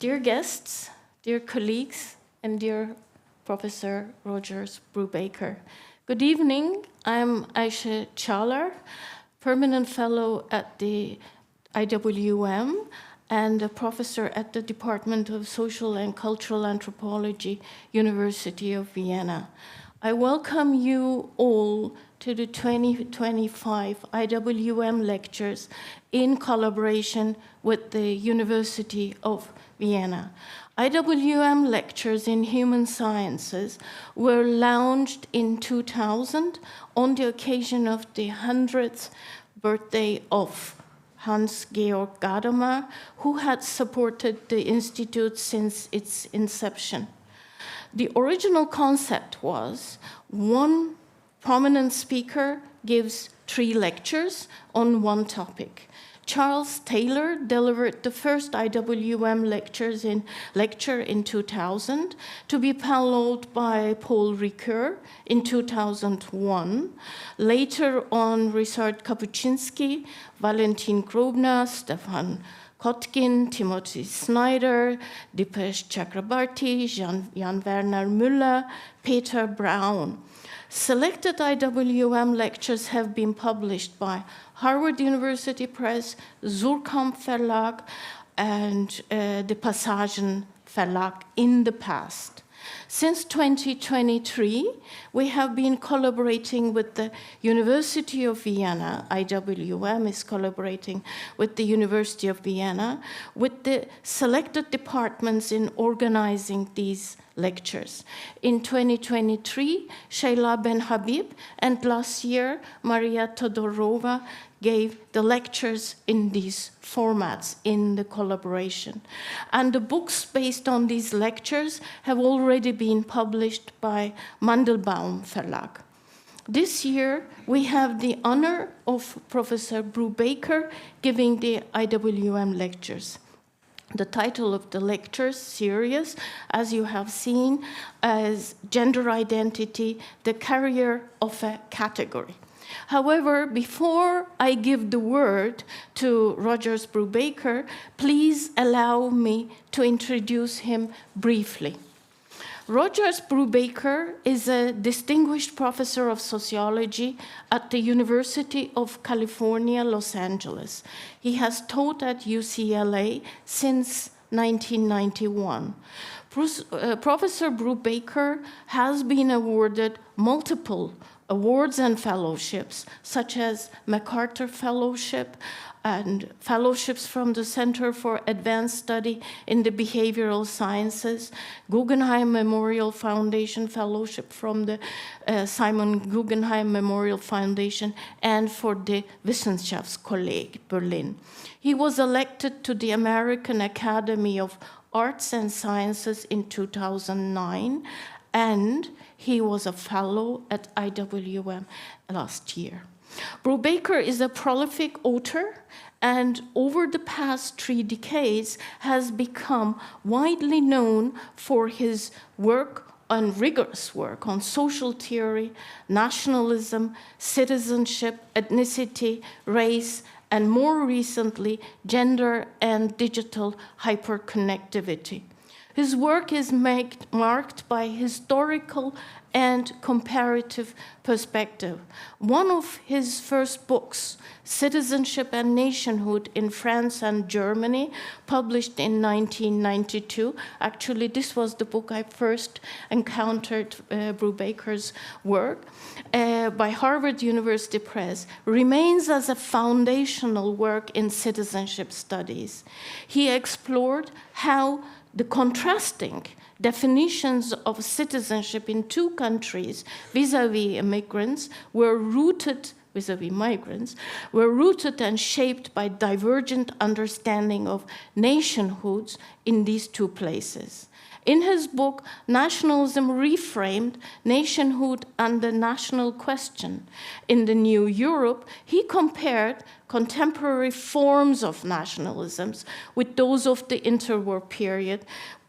Dear guests, dear colleagues, and dear Professor Rogers Brubaker, good evening. I'm Ayşe Çağlar, permanent fellow at the IWM and a professor at the Department of Social and Cultural Anthropology, University of Vienna. I welcome you all to the 2025 IWM Lectures in collaboration with the University of Vienna. IWM Lectures in Human Sciences were launched in 2000 on the occasion of the 100th birthday of Hans-Georg Gadamer, who had supported the Institute since its inception. The original concept was one prominent speaker gives 3 lectures on one topic. Charles Taylor delivered the first IWM lecture in 2000, to be followed by Paul Ricoeur in 2001. Later on, Ryszard Kapuscinski, Valentin Grobner, Stefan Kotkin, Timothy Snyder, Dipesh Chakrabarti, Jan Werner Müller, Peter Braun. Selected IWM lectures have been published by Harvard University Press, Suhrkamp Verlag, and the Passagen Verlag in the past. Since 2023, we have been collaborating with the University of Vienna. IWM is collaborating with the University of Vienna, with the selected departments in organizing these lectures. In 2023, Sheila Ben Habib, and last year, Maria Todorova gave the lectures in these formats in the collaboration. And the books based on these lectures have already been published by Mandelbaum Verlag. This year, we have the honor of Professor Brubaker giving the IWM lectures. The title of the lecture series, as you have seen, is Gender Identity, the Carrier of a Category. However, before I give the word to Rogers Brubaker, please allow me to introduce him briefly. Rogers Brubaker is a distinguished professor of sociology at the University of California, Los Angeles. He has taught at UCLA since 1991. Professor Brubaker has been awarded multiple awards and fellowships, such as MacArthur Fellowship and fellowships from the Center for Advanced Study in the Behavioral Sciences, Guggenheim Memorial Foundation Fellowship from the Simon Guggenheim Memorial Foundation, and for the Wissenschaftskolleg Berlin. He was elected to the American Academy of Arts and Sciences in 2009, and he was a fellow at IWM last year. Brubaker is a prolific author, and over the past 3 decades has become widely known for his work on rigorous work on social theory, nationalism, citizenship, ethnicity, race, and more recently, gender and digital hyperconnectivity. His work is marked by historical and comparative perspective. One of his first books, Citizenship and Nationhood in France and Germany, published in 1992. Actually, this was the book I first encountered Brubaker's work, by Harvard University Press, remains as a foundational work in citizenship studies. He explored how the contrasting definitions of citizenship in 2 countries vis-à-vis immigrants were rooted, vis-à-vis migrants, were rooted and shaped by divergent understanding of nationhoods in these 2 places. In his book, Nationalism Reframed, Nationhood and the National Question in the New Europe, he compared contemporary forms of nationalisms with those of the interwar period,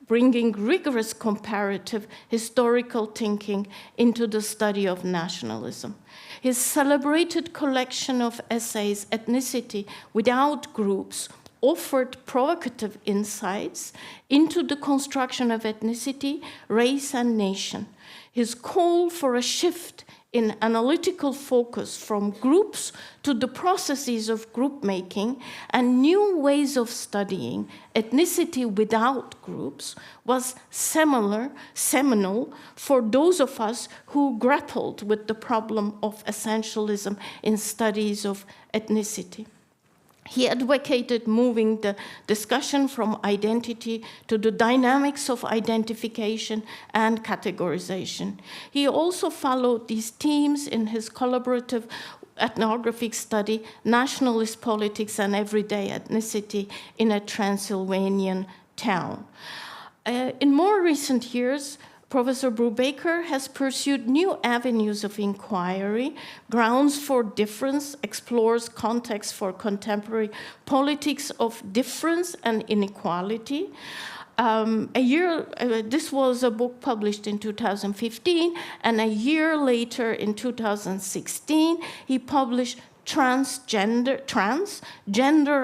bringing rigorous comparative historical thinking into the study of nationalism. His celebrated collection of essays, Ethnicity Without Groups, offered provocative insights into the construction of ethnicity, race, and nation. His call for a shift in analytical focus from groups to the processes of group making and new ways of studying ethnicity without groups was seminal for those of us who grappled with the problem of essentialism in studies of ethnicity. He advocated moving the discussion from identity to the dynamics of identification and categorization. He also followed these themes in his collaborative ethnographic study, Nationalist Politics and Everyday Ethnicity in a Transylvanian Town. In more recent years, Professor Brubaker has pursued new avenues of inquiry, grounds for difference, explores context for contemporary politics of difference and inequality. This was a book published in 2015, and a year later, in 2016, he published Gender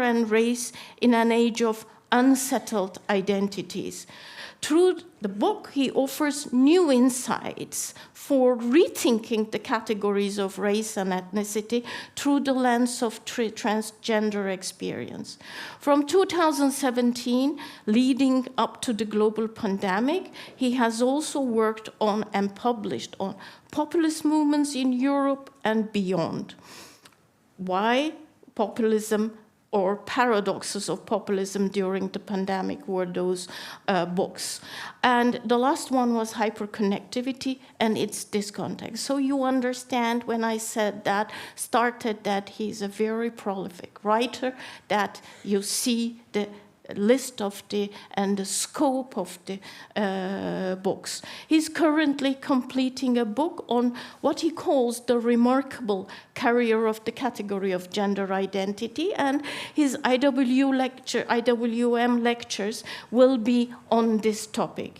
and Race in an Age of Unsettled Identities. Through the book, he offers new insights for rethinking the categories of race and ethnicity through the lens of transgender experience. From 2017, leading up to the global pandemic, he has also worked on and published on populist movements in Europe and beyond. Why populism or paradoxes of populism during the pandemic were those books. And the last one was hyperconnectivity and its discontext. So you understand when I started that he's a very prolific writer, that you see the list of and the scope of the books. He's currently completing a book on what he calls the remarkable career of the category of gender identity, and his IWM lectures will be on this topic.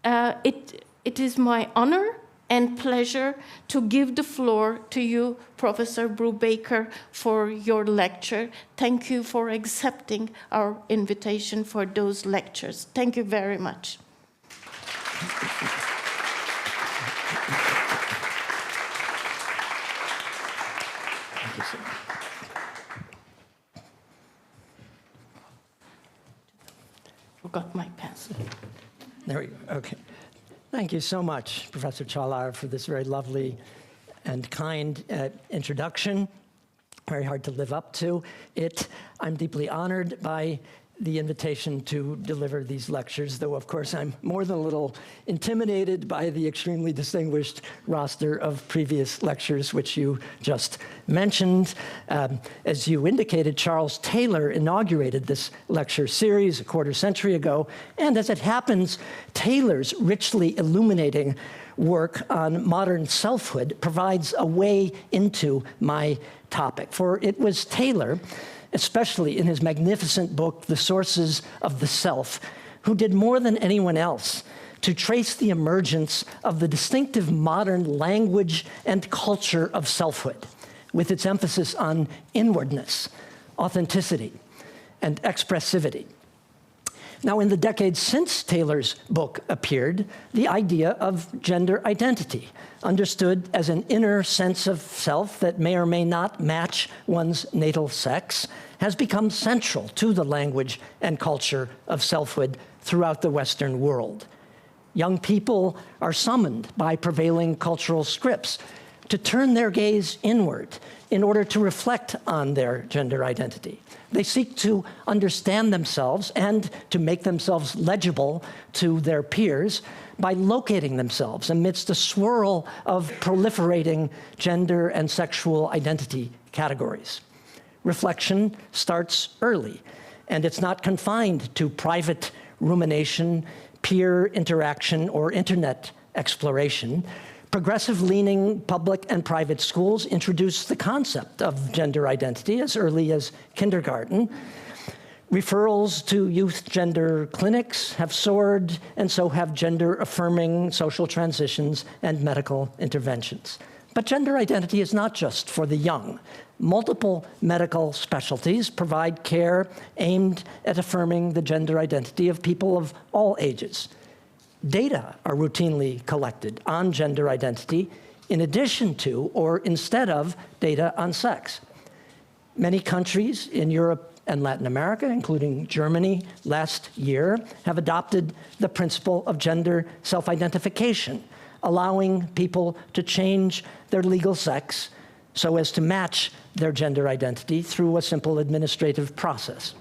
It is my honor and pleasure to give the floor to you, Professor Brubaker, for your lecture. Thank you for accepting our invitation for those lectures. Thank you very much. Thank you, sir. Forgot my pencil. There we go. Okay. Thank you so much, Professor Çağlar, for this very lovely and kind introduction. Very hard to live up to it. I'm deeply honored by the invitation to deliver these lectures, though, of course, I'm more than a little intimidated by the extremely distinguished roster of previous lectures, which you just mentioned. As you indicated, Charles Taylor inaugurated this lecture series a quarter century ago, and as it happens, Taylor's richly illuminating work on modern selfhood provides a way into my topic. For it was Taylor, especially in his magnificent book, The Sources of the Self, who did more than anyone else to trace the emergence of the distinctive modern language and culture of selfhood, with its emphasis on inwardness, authenticity, and expressivity. Now, in the decades since Taylor's book appeared, the idea of gender identity, understood as an inner sense of self that may or may not match one's natal sex, has become central to the language and culture of selfhood throughout the Western world. Young people are summoned by prevailing cultural scripts to turn their gaze inward in order to reflect on their gender identity. They seek to understand themselves and to make themselves legible to their peers by locating themselves amidst a swirl of proliferating gender and sexual identity categories. Reflection starts early, and it's not confined to private rumination, peer interaction, or internet exploration. Progressive-leaning public and private schools introduce the concept of gender identity as early as kindergarten. Referrals to youth gender clinics have soared, and so have gender-affirming social transitions and medical interventions. But gender identity is not just for the young. Multiple medical specialties provide care aimed at affirming the gender identity of people of all ages. Data are routinely collected on gender identity in addition to or instead of data on sex. Many countries in Europe and Latin America, including Germany last year, have adopted the principle of gender self-identification, allowing people to change their legal sex so as to match their gender identity through a simple administrative process.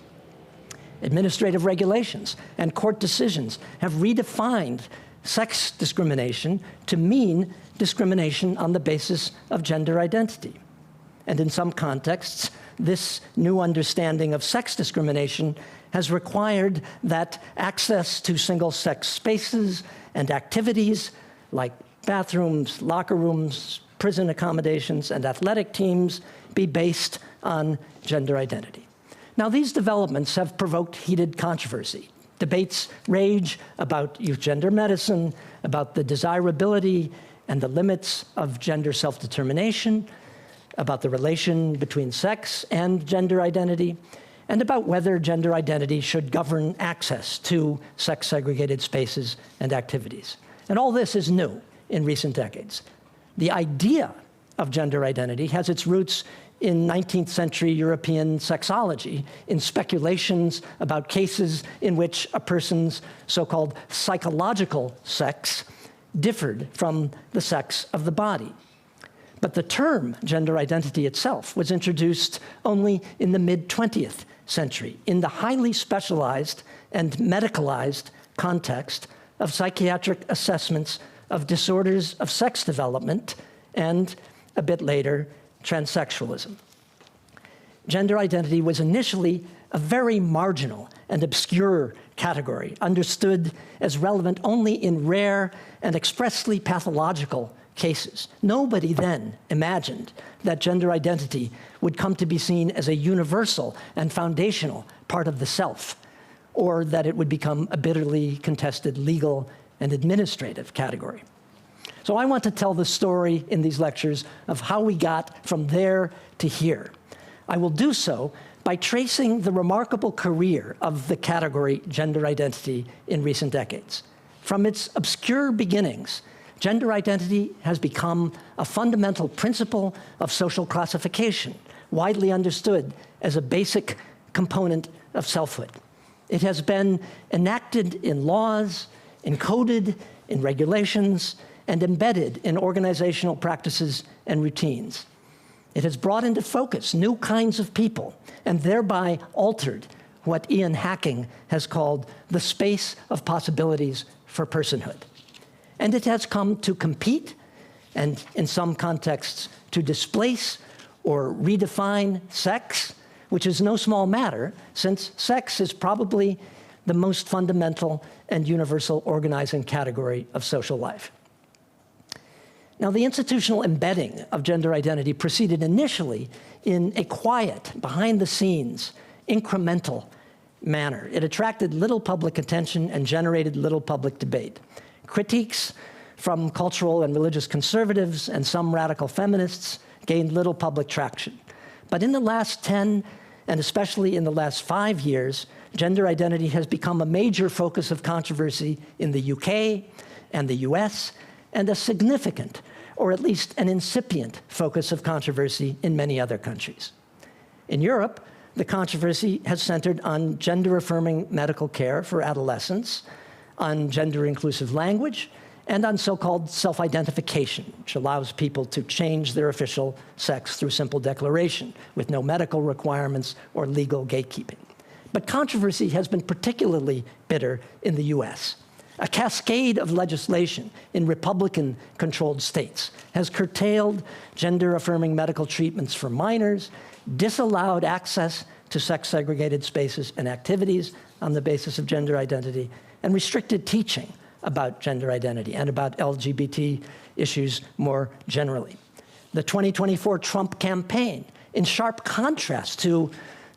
Administrative regulations and court decisions have redefined sex discrimination to mean discrimination on the basis of gender identity. And in some contexts, this new understanding of sex discrimination has required that access to single-sex spaces and activities like bathrooms, locker rooms, prison accommodations, and athletic teams be based on gender identity. Now, these developments have provoked heated controversy. Debates rage about youth gender medicine, about the desirability and the limits of gender self-determination, about the relation between sex and gender identity, and about whether gender identity should govern access to sex-segregated spaces and activities. And all this is new in recent decades. The idea of gender identity has its roots in 19th century European sexology, in speculations about cases in which a person's so-called psychological sex differed from the sex of the body. But the term gender identity itself was introduced only in the mid-20th century in the highly specialized and medicalized context of psychiatric assessments of disorders of sex development and, a bit later, transsexualism. Gender identity was initially a very marginal and obscure category, understood as relevant only in rare and expressly pathological cases. Nobody then imagined that gender identity would come to be seen as a universal and foundational part of the self, or that it would become a bitterly contested legal and administrative category. So I want to tell the story in these lectures of how we got from there to here. I will do so by tracing the remarkable career of the category gender identity in recent decades. From its obscure beginnings, gender identity has become a fundamental principle of social classification, widely understood as a basic component of selfhood. It has been enacted in laws, encoded in regulations, and embedded in organizational practices and routines. It has brought into focus new kinds of people and thereby altered what Ian Hacking has called the space of possibilities for personhood. And it has come to compete and, in some contexts, to displace or redefine sex, which is no small matter, since sex is probably the most fundamental and universal organizing category of social life. Now, the institutional embedding of gender identity proceeded initially in a quiet, behind-the-scenes, incremental manner. It attracted little public attention and generated little public debate. Critiques from cultural and religious conservatives and some radical feminists gained little public traction. But in the last 10, and especially in the last 5 years, gender identity has become a major focus of controversy in the UK and the US, and a significant, or at least an incipient, focus of controversy in many other countries. In Europe, the controversy has centered on gender-affirming medical care for adolescents, on gender-inclusive language, and on so-called self-identification, which allows people to change their official sex through simple declaration, with no medical requirements or legal gatekeeping. But controversy has been particularly bitter in the US. A cascade of legislation in Republican-controlled states has curtailed gender-affirming medical treatments for minors, disallowed access to sex-segregated spaces and activities on the basis of gender identity, and restricted teaching about gender identity and about LGBT issues more generally. The 2024 Trump campaign, in sharp contrast to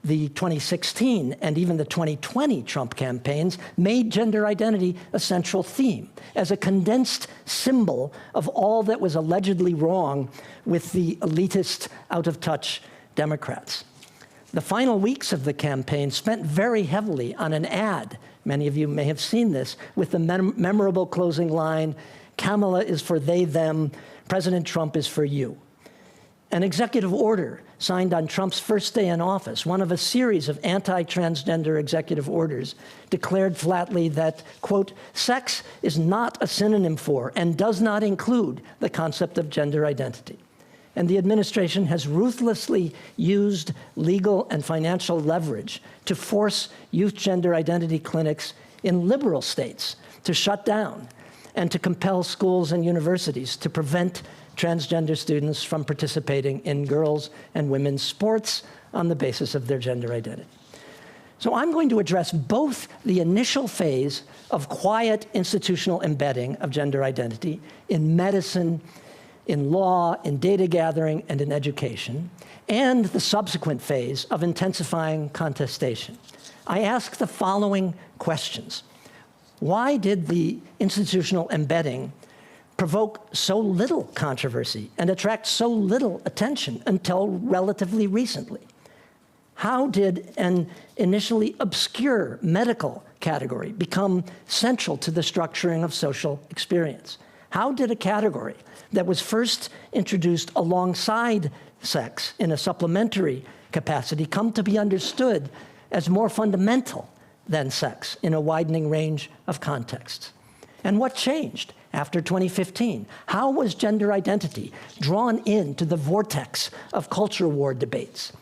the 2016 and even the 2020 Trump campaigns made gender identity a central theme, as a condensed symbol of all that was allegedly wrong with the elitist, out-of-touch Democrats. The final weeks of the campaign spent very heavily on an ad, many of you may have seen this, with the memorable closing line, "Kamala is for they, them, President Trump is for you." An executive order signed on Trump's first day in office, one of a series of anti-transgender executive orders, declared flatly that, quote, "sex is not a synonym for and does not include the concept of gender identity." And the administration has ruthlessly used legal and financial leverage to force youth gender identity clinics in liberal states to shut down and to compel schools and universities to prevent transgender students from participating in girls' and women's sports on the basis of their gender identity. So I'm going to address both the initial phase of quiet institutional embedding of gender identity in medicine, in law, in data gathering, and in education, and the subsequent phase of intensifying contestation. I ask the following questions. Why did the institutional embedding provoke so little controversy and attract so little attention until relatively recently? How did an initially obscure medical category become central to the structuring of social experience? How did a category that was first introduced alongside sex in a supplementary capacity come to be understood as more fundamental than sex in a widening range of contexts? And what changed after 2015? How was gender identity drawn into the vortex of culture war debates?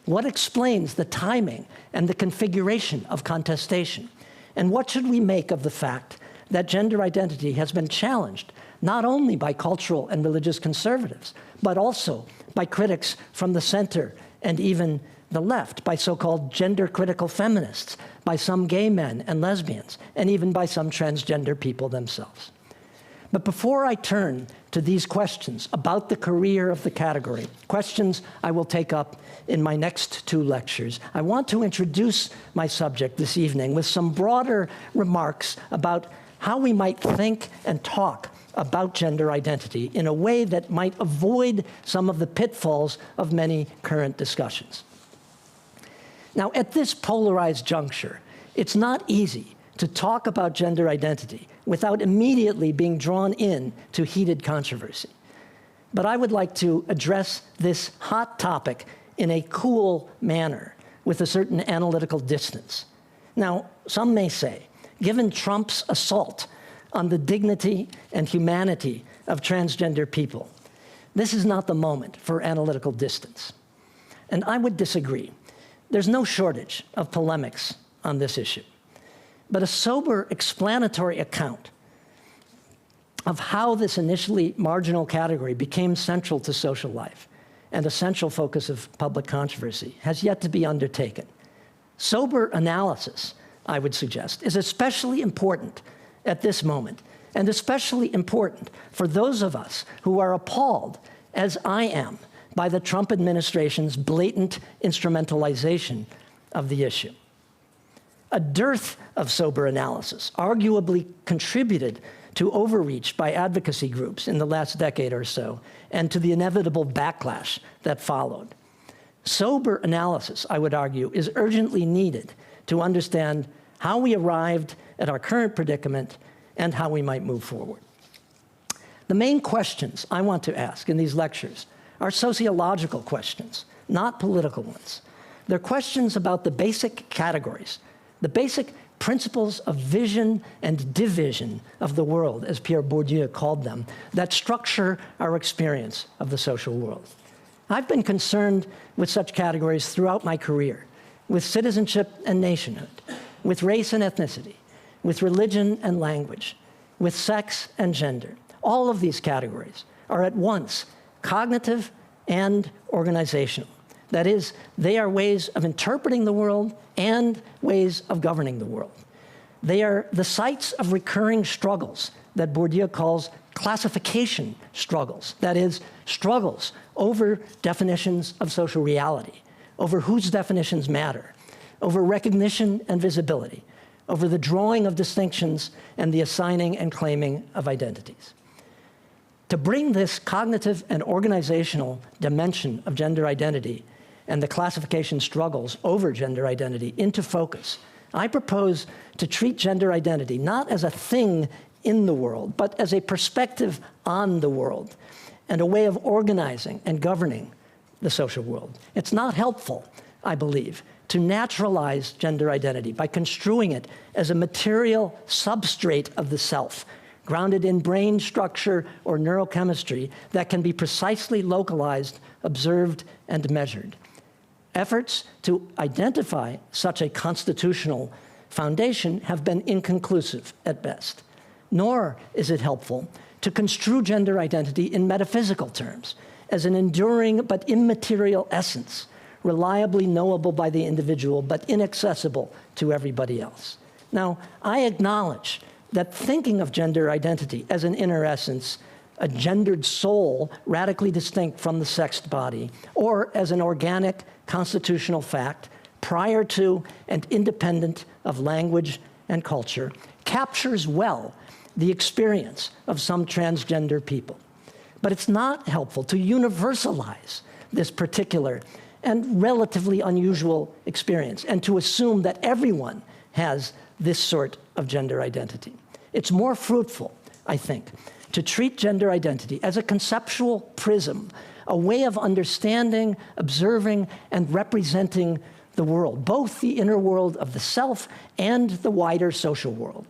What explains the timing and the configuration of contestation? And what should we make of the fact that gender identity has been challenged not only by cultural and religious conservatives, but also by critics from the center and even the left, by so-called gender-critical feminists, by some gay men and lesbians, and even by some transgender people themselves. But before I turn to these questions about the career of the category, questions I will take up in my next two lectures, I want to introduce my subject this evening with some broader remarks about how we might think and talk about gender identity in a way that might avoid some of the pitfalls of many current discussions. Now, at this polarized juncture, it's not easy to talk about gender identity without immediately being drawn in to heated controversy. But I would like to address this hot topic in a cool manner with a certain analytical distance. Now, some may say, given Trump's assault on the dignity and humanity of transgender people, this is not the moment for analytical distance. And I would disagree. There's no shortage of polemics on this issue. But a sober explanatory account of how this initially marginal category became central to social life and a central focus of public controversy has yet to be undertaken. Sober analysis, I would suggest, is especially important at this moment, and especially important for those of us who are appalled, as I am, by the Trump administration's blatant instrumentalization of the issue. A dearth of sober analysis arguably contributed to overreach by advocacy groups in the last decade or so, and to the inevitable backlash that followed. Sober analysis, I would argue, is urgently needed to understand how we arrived at our current predicament and how we might move forward. The main questions I want to ask in these lectures are sociological questions, not political ones. They're questions about the basic categories, the basic principles of vision and division of the world, as Pierre Bourdieu called them, that structure our experience of the social world. I've been concerned with such categories throughout my career, with citizenship and nationhood, with race and ethnicity, with religion and language, with sex and gender. All of these categories are at once cognitive and organizational. That is, they are ways of interpreting the world and ways of governing the world. They are the sites of recurring struggles that Bourdieu calls classification struggles. That is, struggles over definitions of social reality, over whose definitions matter, over recognition and visibility, over the drawing of distinctions and the assigning and claiming of identities. To bring this cognitive and organizational dimension of gender identity and the classification struggles over gender identity into focus, I propose to treat gender identity not as a thing in the world, but as a perspective on the world and a way of organizing and governing the social world. It's not helpful, I believe, to naturalize gender identity by construing it as a material substrate of the self, grounded in brain structure or neurochemistry that can be precisely localized, observed, and measured. Efforts to identify such a constitutional foundation have been inconclusive at best, nor is it helpful to construe gender identity in metaphysical terms as an enduring but immaterial essence, reliably knowable by the individual but inaccessible to everybody else. Now, I acknowledge that thinking of gender identity as an inner essence, a gendered soul radically distinct from the sexed body, or as an organic constitutional fact prior to and independent of language and culture, captures well the experience of some transgender people. But it's not helpful to universalize this particular and relatively unusual experience and to assume that everyone has this sort of gender identity. It's more fruitful, I think, to treat gender identity as a conceptual prism, a way of understanding, observing, and representing the world, both the inner world of the self and the wider social world.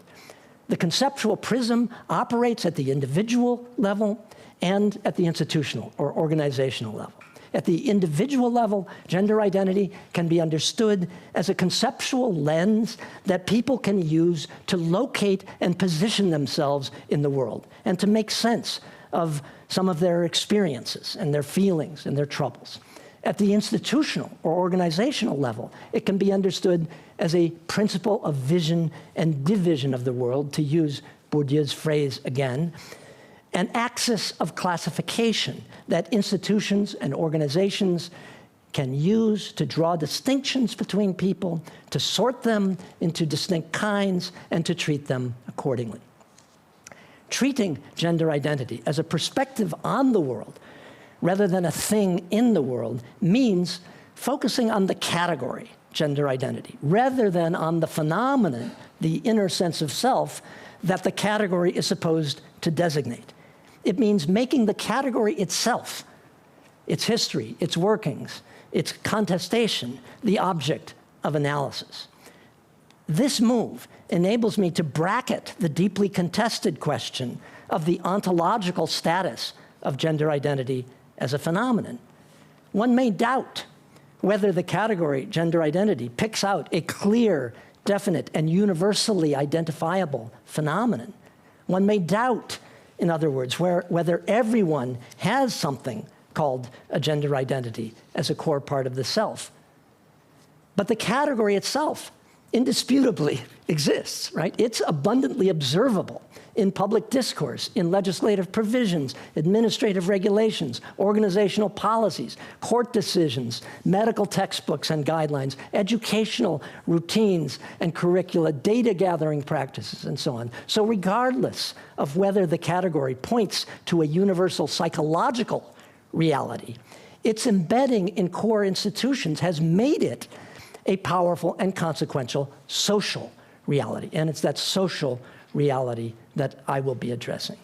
The conceptual prism operates at the individual level and at the institutional or organizational level. At the individual level, gender identity can be understood as a conceptual lens that people can use to locate and position themselves in the world and to make sense of some of their experiences and their feelings and their troubles. At the institutional or organizational level, it can be understood as a principle of vision and division of the world, to use Bourdieu's phrase again, an axis of classification that institutions and organizations can use to draw distinctions between people, to sort them into distinct kinds, and to treat them accordingly. Treating gender identity as a perspective on the world rather than a thing in the world means focusing on the category, gender identity, rather than on the phenomenon, the inner sense of self, that the category is supposed to designate. It means making the category itself, its history, its workings, its contestation, the object of analysis. This move enables me to bracket the deeply contested question of the ontological status of gender identity as a phenomenon. One may doubt whether the category gender identity picks out a clear, definite, and universally identifiable phenomenon. One may doubt, in other words, whether everyone has something called a gender identity as a core part of the self. But the category itself indisputably exists, right? It's abundantly observable in public discourse, in legislative provisions, administrative regulations, organizational policies, court decisions, medical textbooks and guidelines, educational routines and curricula, data gathering practices, and so on. So regardless of whether the category points to a universal psychological reality, its embedding in core institutions has made it a powerful and consequential social reality. And it's that social reality that I will be addressing.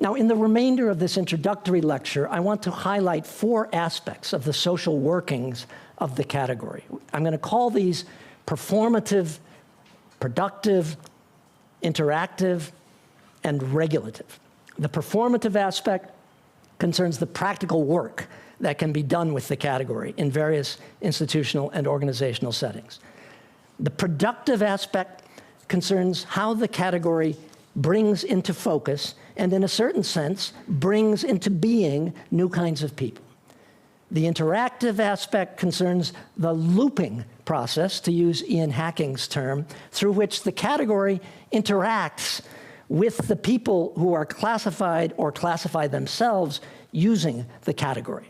Now, in the remainder of this introductory lecture, I want to highlight 4 aspects of the social workings of the category. I'm going to call these performative, productive, interactive, and regulative. The performative aspect concerns the practical work that can be done with the category in various institutional and organizational settings. The productive aspect concerns how the category brings into focus and, in a certain sense, brings into being new kinds of people. The interactive aspect concerns the looping process, to use Ian Hacking's term, through which the category interacts with the people who are classified or classify themselves using the category.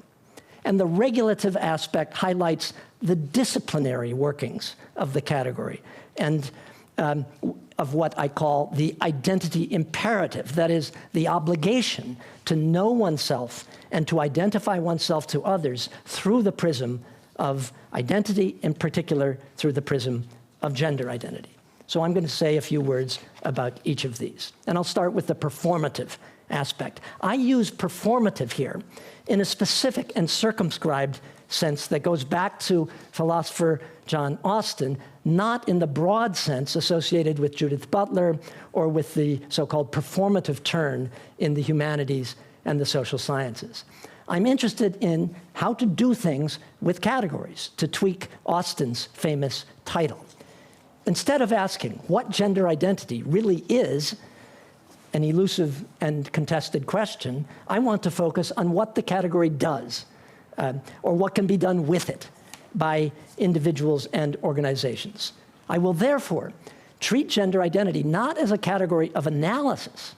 And the regulative aspect highlights the disciplinary workings of the category and of what I call the identity imperative, that is, the obligation to know oneself and to identify oneself to others through the prism of identity, in particular through the prism of gender identity. So I'm going to say a few words about each of these. And I'll start with the performative aspect. I use performative here in a specific and circumscribed sense that goes back to philosopher John Austin, not in the broad sense associated with Judith Butler or with the so-called performative turn in the humanities and the social sciences. I'm interested in how to do things with categories, to tweak Austin's famous title. Instead of asking what gender identity really is, an elusive and contested question, I want to focus on what the category does, or what can be done with it by individuals and organizations. I will therefore treat gender identity not as a category of analysis,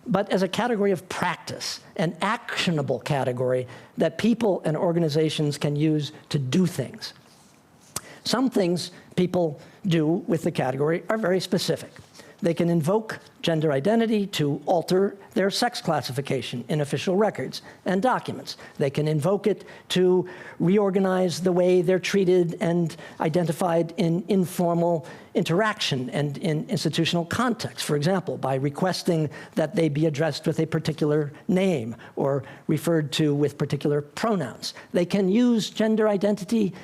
but as a category of practice, an actionable category that people and organizations can use to do things. Some things people do with the category are very specific. They can invoke gender identity to alter their sex classification in official records and documents. They can invoke it to reorganize the way they're treated and identified in informal interaction and in institutional context, for example, by requesting that they be addressed with a particular name or referred to with particular pronouns. They can use gender identity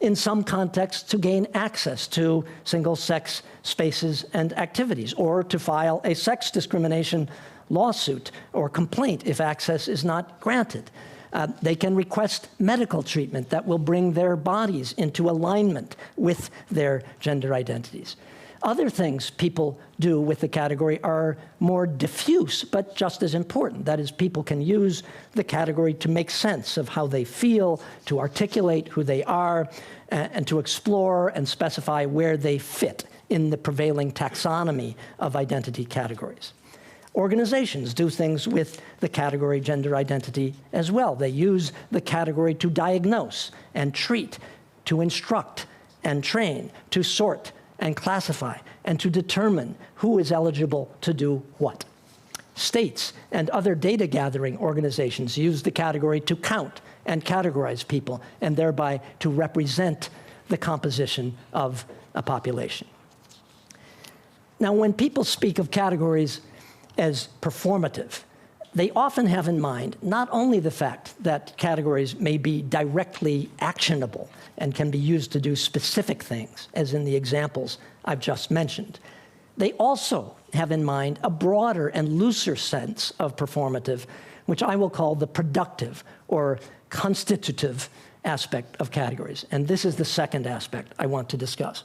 in some contexts to gain access to single-sex spaces and activities, or to file a sex discrimination lawsuit or complaint if access is not granted. They can request medical treatment that will bring their bodies into alignment with their gender identities. Other things people do with the category are more diffuse, but just as important. That is, people can use the category to make sense of how they feel, to articulate who they are, and to explore and specify where they fit in the prevailing taxonomy of identity categories. Organizations do things with the category gender identity as well. They use the category to diagnose and treat, to instruct and train, to sort and classify, and to determine who is eligible to do what. States and other data gathering organizations use the category to count and categorize people, and thereby to represent the composition of a population. Now, when people speak of categories as performative, they often have in mind not only the fact that categories may be directly actionable and can be used to do specific things, as in the examples I've just mentioned. They also have in mind a broader and looser sense of performative, which I will call the productive or constitutive aspect of categories. And this is the second aspect I want to discuss.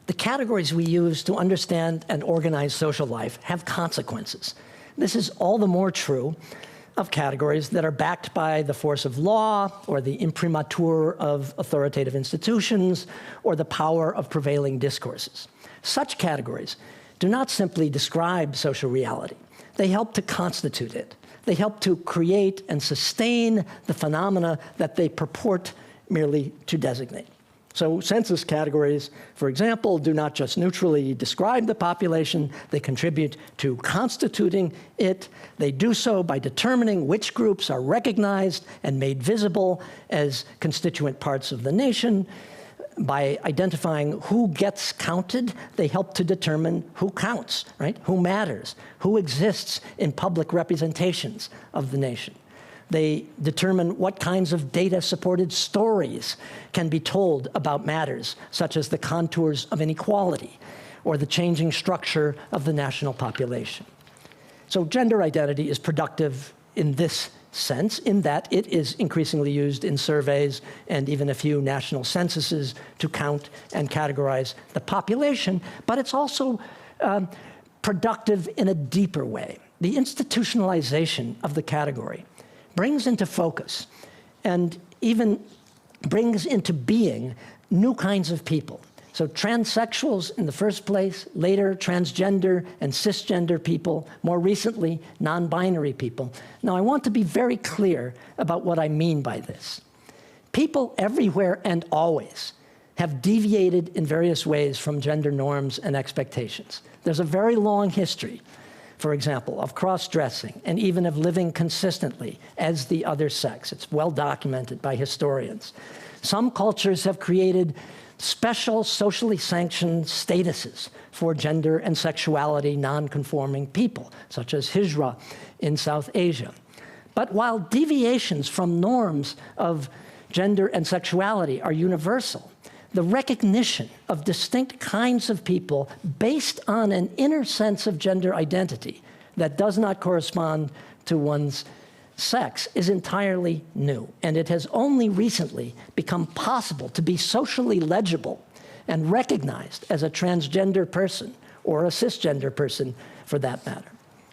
The categories we use to understand and organize social life have consequences. This is all the more true of categories that are backed by the force of law or the imprimatur of authoritative institutions or the power of prevailing discourses. Such categories do not simply describe social reality. They help to constitute it. They help to create and sustain the phenomena that they purport merely to designate. So census categories, for example, do not just neutrally describe the population, they contribute to constituting it. They do so by determining which groups are recognized and made visible as constituent parts of the nation. By identifying who gets counted, they help to determine who counts, right? Who matters, who exists in public representations of the nation. They determine what kinds of data-supported stories can be told about matters, such as the contours of inequality or the changing structure of the national population. So gender identity is productive in this sense, in that it is increasingly used in surveys and even a few national censuses to count and categorize the population, but it's also productive in a deeper way. The institutionalization of the category brings into focus and even brings into being new kinds of people, So transsexuals in the first place, later transgender and cisgender people, more recently non-binary people. Now I want to be very clear about what I mean by this. People everywhere and always have deviated in various ways from gender norms and expectations. There's a very long history, for example, of cross-dressing and even of living consistently as the other sex. It's well documented by historians. Some cultures have created special socially sanctioned statuses for gender and sexuality non-conforming people, such as Hijra in South Asia. But while deviations from norms of gender and sexuality are universal, the recognition of distinct kinds of people based on an inner sense of gender identity that does not correspond to one's sex is entirely new, and it has only recently become possible to be socially legible and recognized as a transgender person, or a cisgender person for that matter.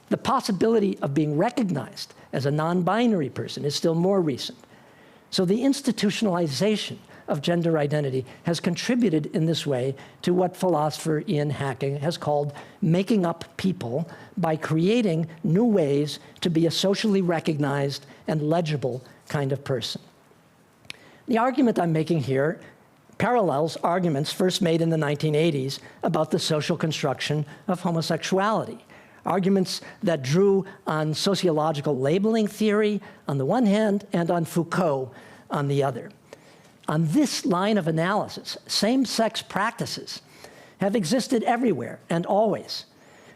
The possibility of being recognized as a non-binary person is still more recent. So the institutionalization of gender identity has contributed in this way to what philosopher Ian Hacking has called making up people by creating new ways to be a socially recognized and legible kind of person. The argument I'm making here parallels arguments first made in the 1980s about the social construction of homosexuality. Arguments that drew on sociological labeling theory on the one hand and on Foucault on the other. On this line of analysis, same-sex practices have existed everywhere and always.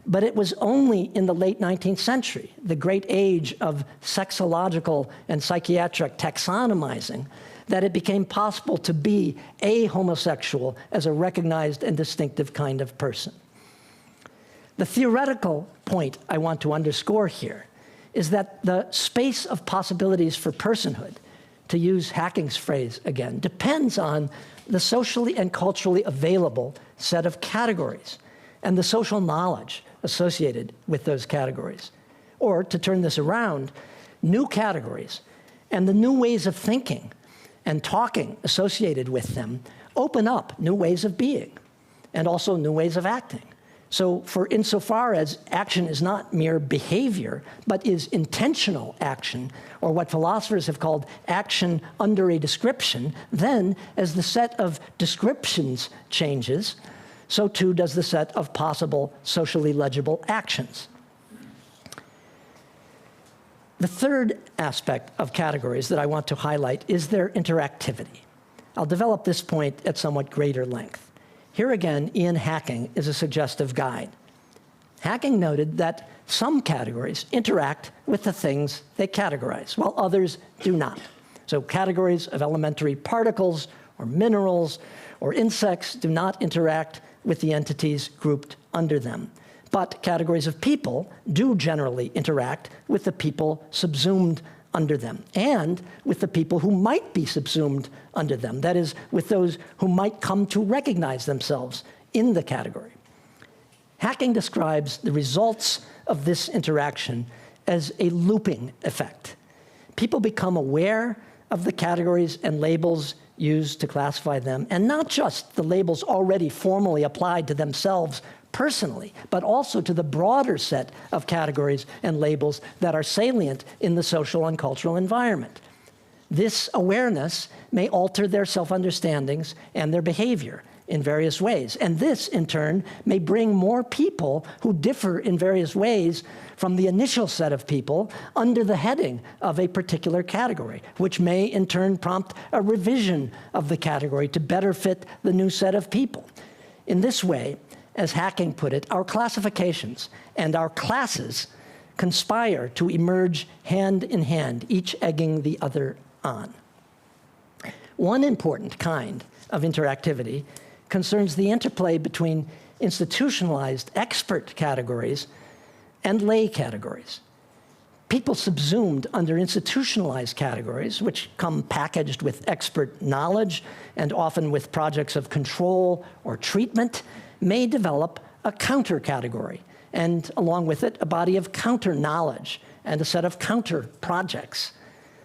But it was only in the late 19th century, the great age of sexological and psychiatric taxonomizing, that it became possible to be a homosexual as a recognized and distinctive kind of person. The theoretical point I want to underscore here is that the space of possibilities for personhood, to use Hacking's phrase again, depends on the socially and culturally available set of categories and the social knowledge associated with those categories. Or, to turn this around, new categories and the new ways of thinking and talking associated with them open up new ways of being and also new ways of acting. So for insofar as action is not mere behavior, but is intentional action, or what philosophers have called action under a description, then as the set of descriptions changes, so too does the set of possible socially legible actions. The third aspect of categories that I want to highlight is their interactivity. I'll develop this point at somewhat greater length. Here again, Ian Hacking is a suggestive guide. Hacking noted that some categories interact with the things they categorize, while others do not. So categories of elementary particles or minerals or insects do not interact with the entities grouped under them. But categories of people do generally interact with the people subsumed under them, and with the people who might be subsumed under them, that is, with those who might come to recognize themselves in the category. Hacking describes the results of this interaction as a looping effect. People become aware of the categories and labels used to classify them, and not just the labels already formally applied to themselves personally, but also to the broader set of categories and labels that are salient in the social and cultural environment. This awareness may alter their self-understandings and their behavior in various ways, and this, in turn, may bring more people who differ in various ways from the initial set of people under the heading of a particular category, which may, in turn, prompt a revision of the category to better fit the new set of people. In this way, as Hacking put it, our classifications and our classes conspire to emerge hand in hand, each egging the other on. One important kind of interactivity concerns the interplay between institutionalized expert categories and lay categories. People subsumed under institutionalized categories, which come packaged with expert knowledge and often with projects of control or treatment, may develop a counter category, and along with it, a body of counter knowledge and a set of counter projects.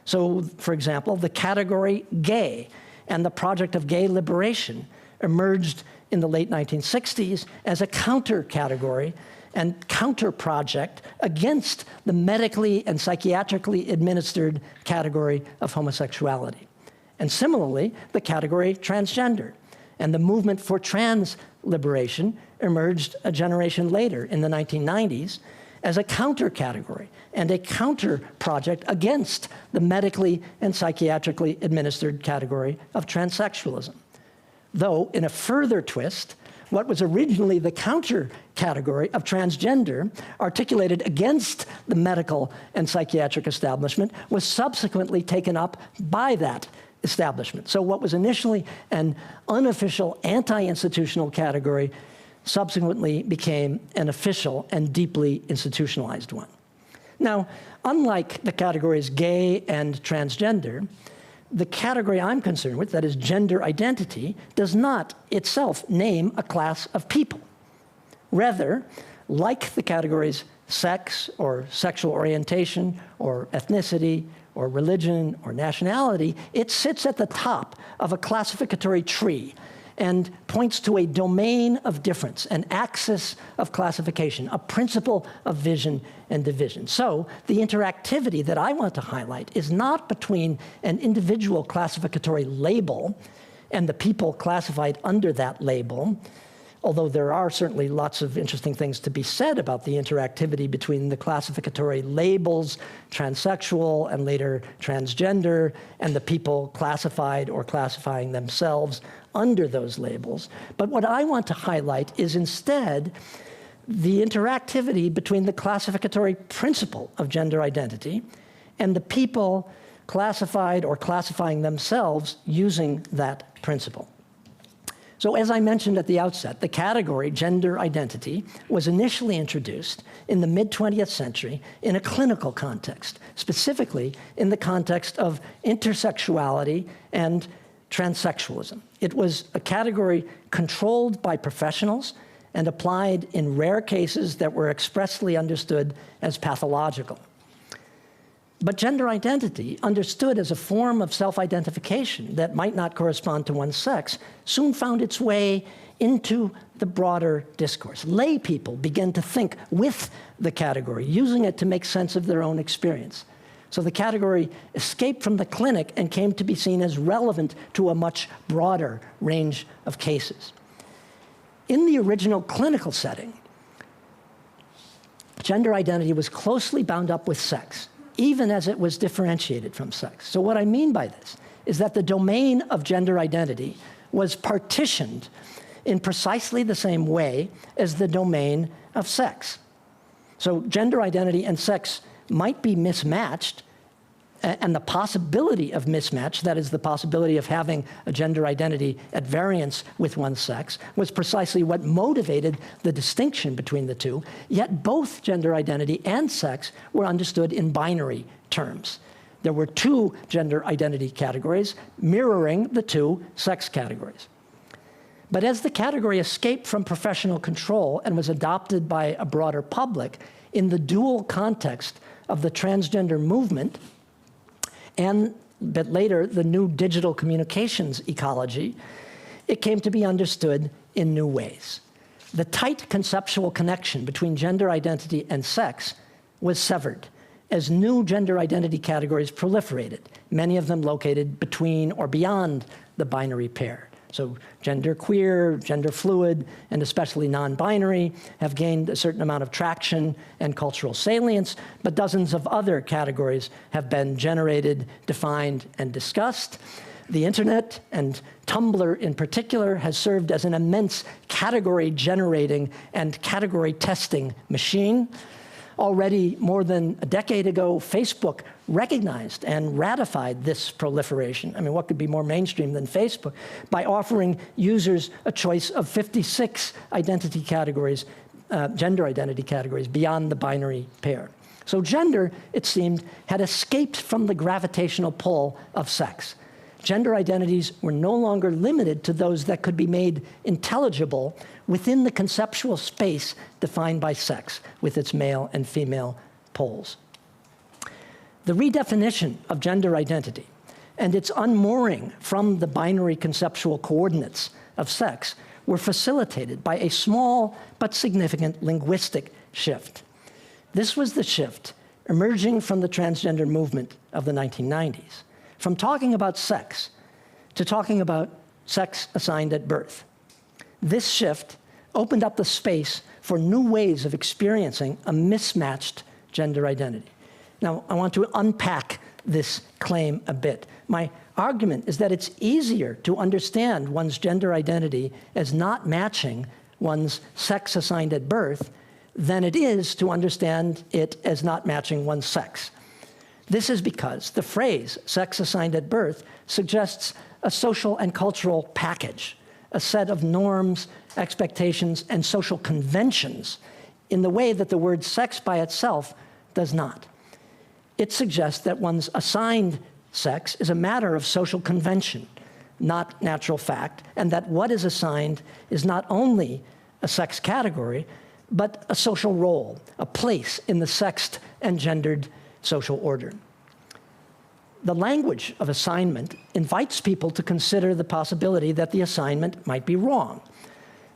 So, for example, the category gay and the project of gay liberation emerged in the late 1960s as a counter-category and counter-project against the medically and psychiatrically administered category of homosexuality. And similarly, the category transgender. And the movement for trans liberation emerged a generation later in the 1990s as a counter-category and a counter-project against the medically and psychiatrically administered category of transsexualism. Though, in a further twist, what was originally the counter-category of transgender, articulated against the medical and psychiatric establishment, was subsequently taken up by that establishment. So what was initially an unofficial anti-institutional category subsequently became an official and deeply institutionalized one. Now, unlike the categories gay and transgender, the category I'm concerned with, that is gender identity, does not itself name a class of people. Rather, like the categories sex or sexual orientation or ethnicity or religion or nationality, it sits at the top of a classificatory tree and points to a domain of difference, an axis of classification, a principle of vision and division. So the interactivity that I want to highlight is not between an individual classificatory label and the people classified under that label, although there are certainly lots of interesting things to be said about the interactivity between the classificatory labels, transsexual and later transgender, and the people classified or classifying themselves under those labels. But what I want to highlight is instead the interactivity between the classificatory principle of gender identity and the people classified or classifying themselves using that principle. So as I mentioned at the outset, the category gender identity was initially introduced in the mid-20th century in a clinical context, specifically in the context of intersexuality and transsexualism. It was a category controlled by professionals and applied in rare cases that were expressly understood as pathological. But gender identity, understood as a form of self-identification that might not correspond to one's sex, soon found its way into the broader discourse. Lay people began to think with the category, using it to make sense of their own experience. So the category escaped from the clinic and came to be seen as relevant to a much broader range of cases. In the original clinical setting, gender identity was closely bound up with sex, even as it was differentiated from sex. So what I mean by this is that the domain of gender identity was partitioned in precisely the same way as the domain of sex. So gender identity and sex might be mismatched, and the possibility of mismatch, that is the possibility of having a gender identity at variance with one's sex, was precisely what motivated the distinction between the two, yet both gender identity and sex were understood in binary terms. There were two gender identity categories mirroring the two sex categories. But as the category escaped from professional control and was adopted by a broader public in the dual context of the transgender movement, and a bit later, the new digital communications ecology, it came to be understood in new ways. The tight conceptual connection between gender identity and sex was severed as new gender identity categories proliferated, many of them located between or beyond the binary pair. So gender queer, gender fluid, and especially non-binary have gained a certain amount of traction and cultural salience, but dozens of other categories have been generated, defined, and discussed. The internet, and Tumblr in particular, has served as an immense category generating and category testing machine. Already more than a decade ago, Facebook recognized and ratified this proliferation. I mean, what could be more mainstream than Facebook? By offering users a choice of 56 identity categories, gender identity categories, beyond the binary pair. So gender, it seemed, had escaped from the gravitational pull of sex. Gender identities were no longer limited to those that could be made intelligible within the conceptual space defined by sex, with its male and female poles. The redefinition of gender identity and its unmooring from the binary conceptual coordinates of sex were facilitated by a small but significant linguistic shift. This was the shift emerging from the transgender movement of the 1990s, from talking about sex to talking about sex assigned at birth. This shift opened up the space for new ways of experiencing a mismatched gender identity. Now, I want to unpack this claim a bit. My argument is that it's easier to understand one's gender identity as not matching one's sex assigned at birth than it is to understand it as not matching one's sex. This is because the phrase sex assigned at birth suggests a social and cultural package, a set of norms, expectations, and social conventions in the way that the word sex by itself does not. It suggests that one's assigned sex is a matter of social convention, not natural fact, and that what is assigned is not only a sex category, but a social role, a place in the sexed and gendered social order. The language of assignment invites people to consider the possibility that the assignment might be wrong.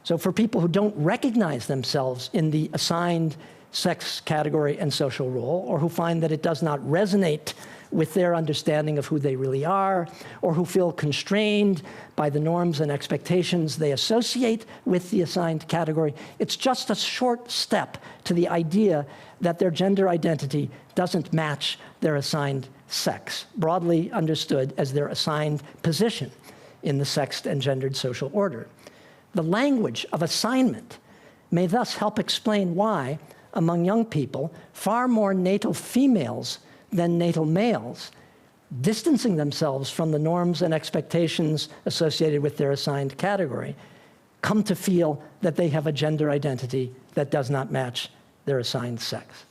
So for people who don't recognize themselves in the assigned sex category and social role, or who find that it does not resonate with their understanding of who they really are, or who feel constrained by the norms and expectations they associate with the assigned category, it's just a short step to the idea that their gender identity doesn't match their assigned sex, broadly understood as their assigned position in the sexed and gendered social order. The language of assignment may thus help explain why, among young people, far more natal females than natal males, distancing themselves from the norms and expectations associated with their assigned category, come to feel that they have a gender identity that does not match their assigned sex.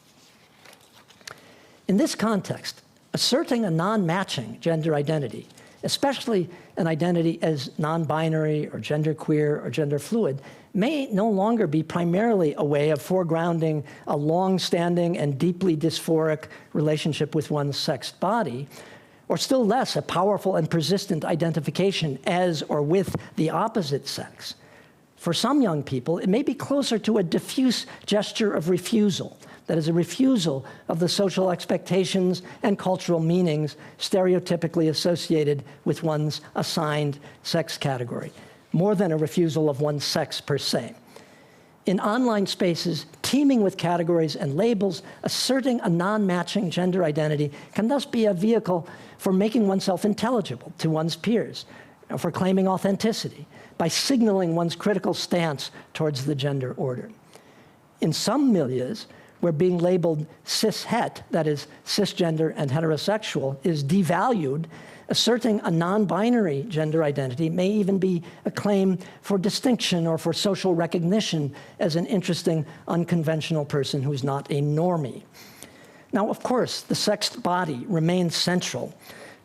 In this context, asserting a non-matching gender identity, especially an identity as non-binary or genderqueer or gender fluid, may no longer be primarily a way of foregrounding a long-standing and deeply dysphoric relationship with one's sexed body, or still less a powerful and persistent identification as or with the opposite sex. For some young people, it may be closer to a diffuse gesture of refusal, that is, a refusal of the social expectations and cultural meanings stereotypically associated with one's assigned sex category, more than a refusal of one's sex per se. In online spaces teeming with categories and labels, asserting a non-matching gender identity can thus be a vehicle for making oneself intelligible to one's peers, for claiming authenticity, by signaling one's critical stance towards the gender order. In some milieus, where being labeled cis-het, that is, cisgender and heterosexual, is devalued, asserting a non-binary gender identity may even be a claim for distinction or for social recognition as an interesting, unconventional person who's not a normie. Now, of course, the sexed body remains central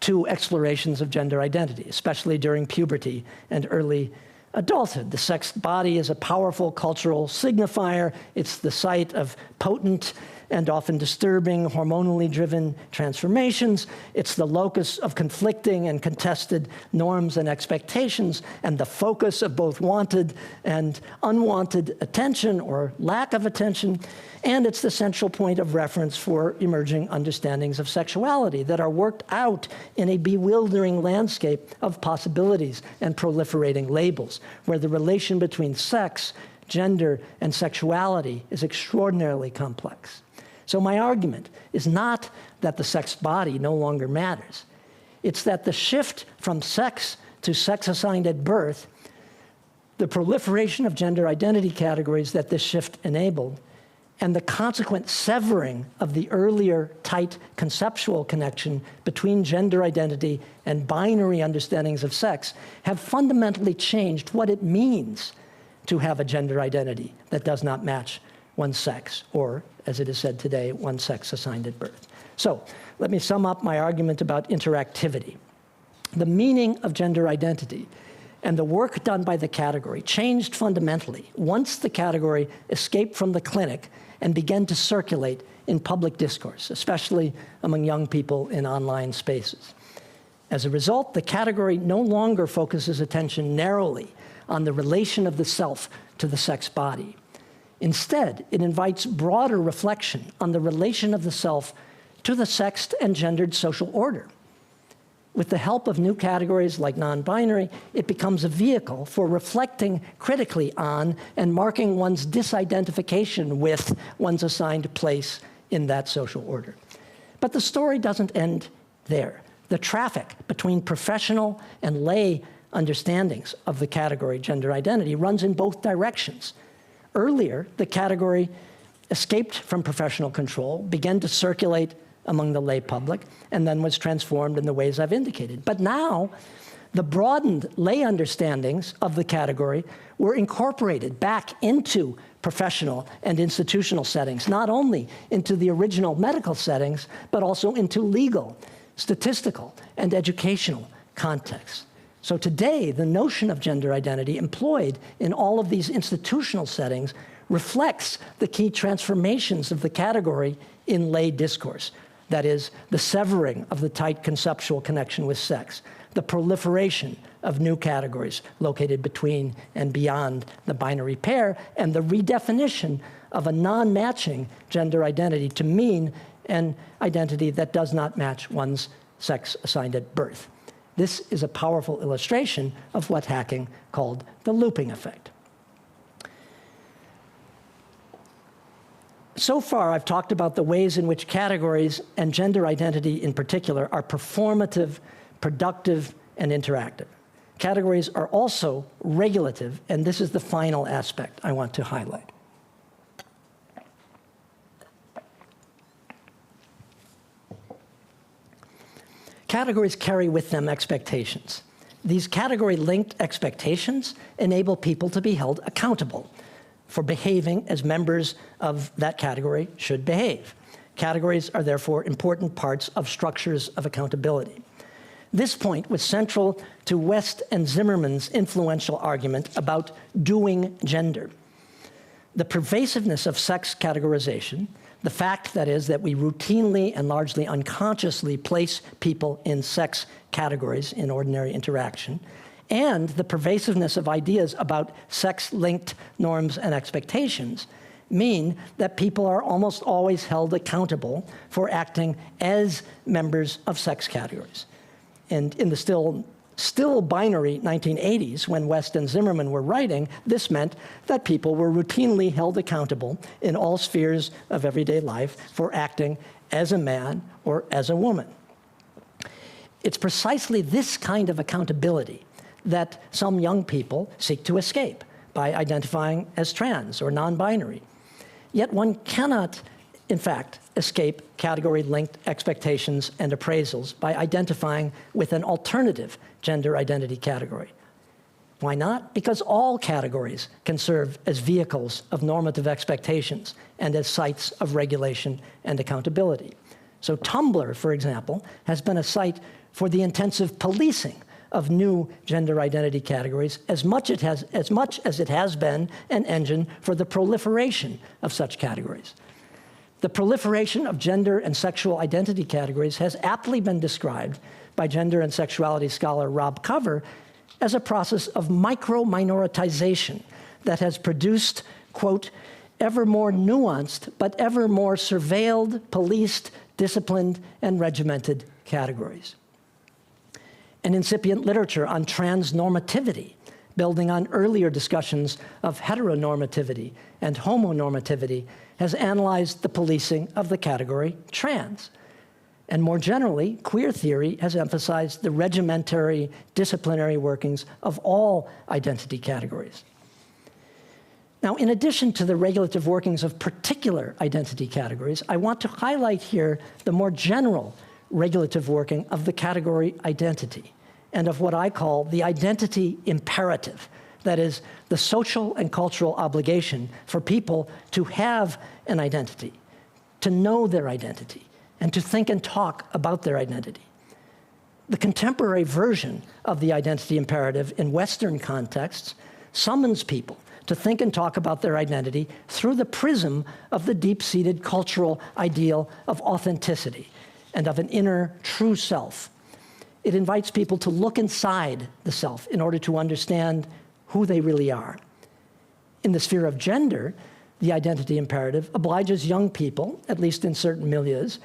to explorations of gender identity, especially during puberty and early adulthood. The sexed body is a powerful cultural signifier. It's the site of potent and often disturbing hormonally driven transformations. It's the locus of conflicting and contested norms and expectations, and the focus of both wanted and unwanted attention or lack of attention. And it's the central point of reference for emerging understandings of sexuality that are worked out in a bewildering landscape of possibilities and proliferating labels, where the relation between sex, gender, and sexuality is extraordinarily complex. So my argument is not that the sexed body no longer matters. It's that the shift from sex to sex assigned at birth, the proliferation of gender identity categories that this shift enabled, and the consequent severing of the earlier tight conceptual connection between gender identity and binary understandings of sex have fundamentally changed what it means to have a gender identity that does not match one's sex, or, as it is said today, one's sex assigned at birth. So let me sum up my argument about interactivity. The meaning of gender identity and the work done by the category changed fundamentally once the category escaped from the clinic and began to circulate in public discourse, especially among young people in online spaces. As a result, the category no longer focuses attention narrowly on the relation of the self to the sex body. Instead, it invites broader reflection on the relation of the self to the sexed and gendered social order. With the help of new categories like non-binary, it becomes a vehicle for reflecting critically on and marking one's disidentification with one's assigned place in that social order. But the story doesn't end there. The traffic between professional and lay understandings of the category gender identity runs in both directions. Earlier, the category escaped from professional control, began to circulate among the lay public, and then was transformed in the ways I've indicated. But now, the broadened lay understandings of the category were incorporated back into professional and institutional settings, not only into the original medical settings, but also into legal, statistical, and educational contexts. So today, the notion of gender identity employed in all of these institutional settings reflects the key transformations of the category in lay discourse. That is, the severing of the tight conceptual connection with sex, the proliferation of new categories located between and beyond the binary pair, and the redefinition of a non-matching gender identity to mean an identity that does not match one's sex assigned at birth. This is a powerful illustration of what Hacking called the looping effect. So far, I've talked about the ways in which categories, and gender identity in particular, are performative, productive, and interactive. Categories are also regulative, and this is the final aspect I want to highlight. Categories carry with them expectations. These category-linked expectations enable people to be held accountable for behaving as members of that category should behave. Categories are therefore important parts of structures of accountability. This point was central to West and Zimmerman's influential argument about doing gender. The pervasiveness of sex categorization, the fact, that is, that we routinely and largely unconsciously place people in sex categories in ordinary interaction, and the pervasiveness of ideas about sex-linked norms and expectations mean that people are almost always held accountable for acting as members of sex categories. And in the still binary 1980s, when West and Zimmerman were writing, this meant that people were routinely held accountable in all spheres of everyday life for acting as a man or as a woman. It's precisely this kind of accountability that some young people seek to escape by identifying as trans or non-binary. Yet one cannot, in fact, escape category-linked expectations and appraisals by identifying with an alternative gender identity category. Why not? Because all categories can serve as vehicles of normative expectations and as sites of regulation and accountability. So Tumblr, for example, has been a site for the intensive policing of new gender identity categories as much as it has been an engine for the proliferation of such categories. The proliferation of gender and sexual identity categories has aptly been described by gender and sexuality scholar Rob Cover as a process of micro-minoritization that has produced, quote, ever more nuanced but ever more surveilled, policed, disciplined, and regimented categories. An incipient literature on transnormativity, building on earlier discussions of heteronormativity and homonormativity, has analyzed the policing of the category trans. And more generally, queer theory has emphasized the regimentary, disciplinary workings of all identity categories. Now, in addition to the regulative workings of particular identity categories, I want to highlight here the more general regulative working of the category identity and of what I call the identity imperative, that is, the social and cultural obligation for people to have an identity, to know their identity, and to think and talk about their identity. The contemporary version of the identity imperative in Western contexts summons people to think and talk about their identity through the prism of the deep-seated cultural ideal of authenticity and of an inner true self. It invites people to look inside the self in order to understand who they really are. In the sphere of gender, the identity imperative obliges young people, at least in certain milieus,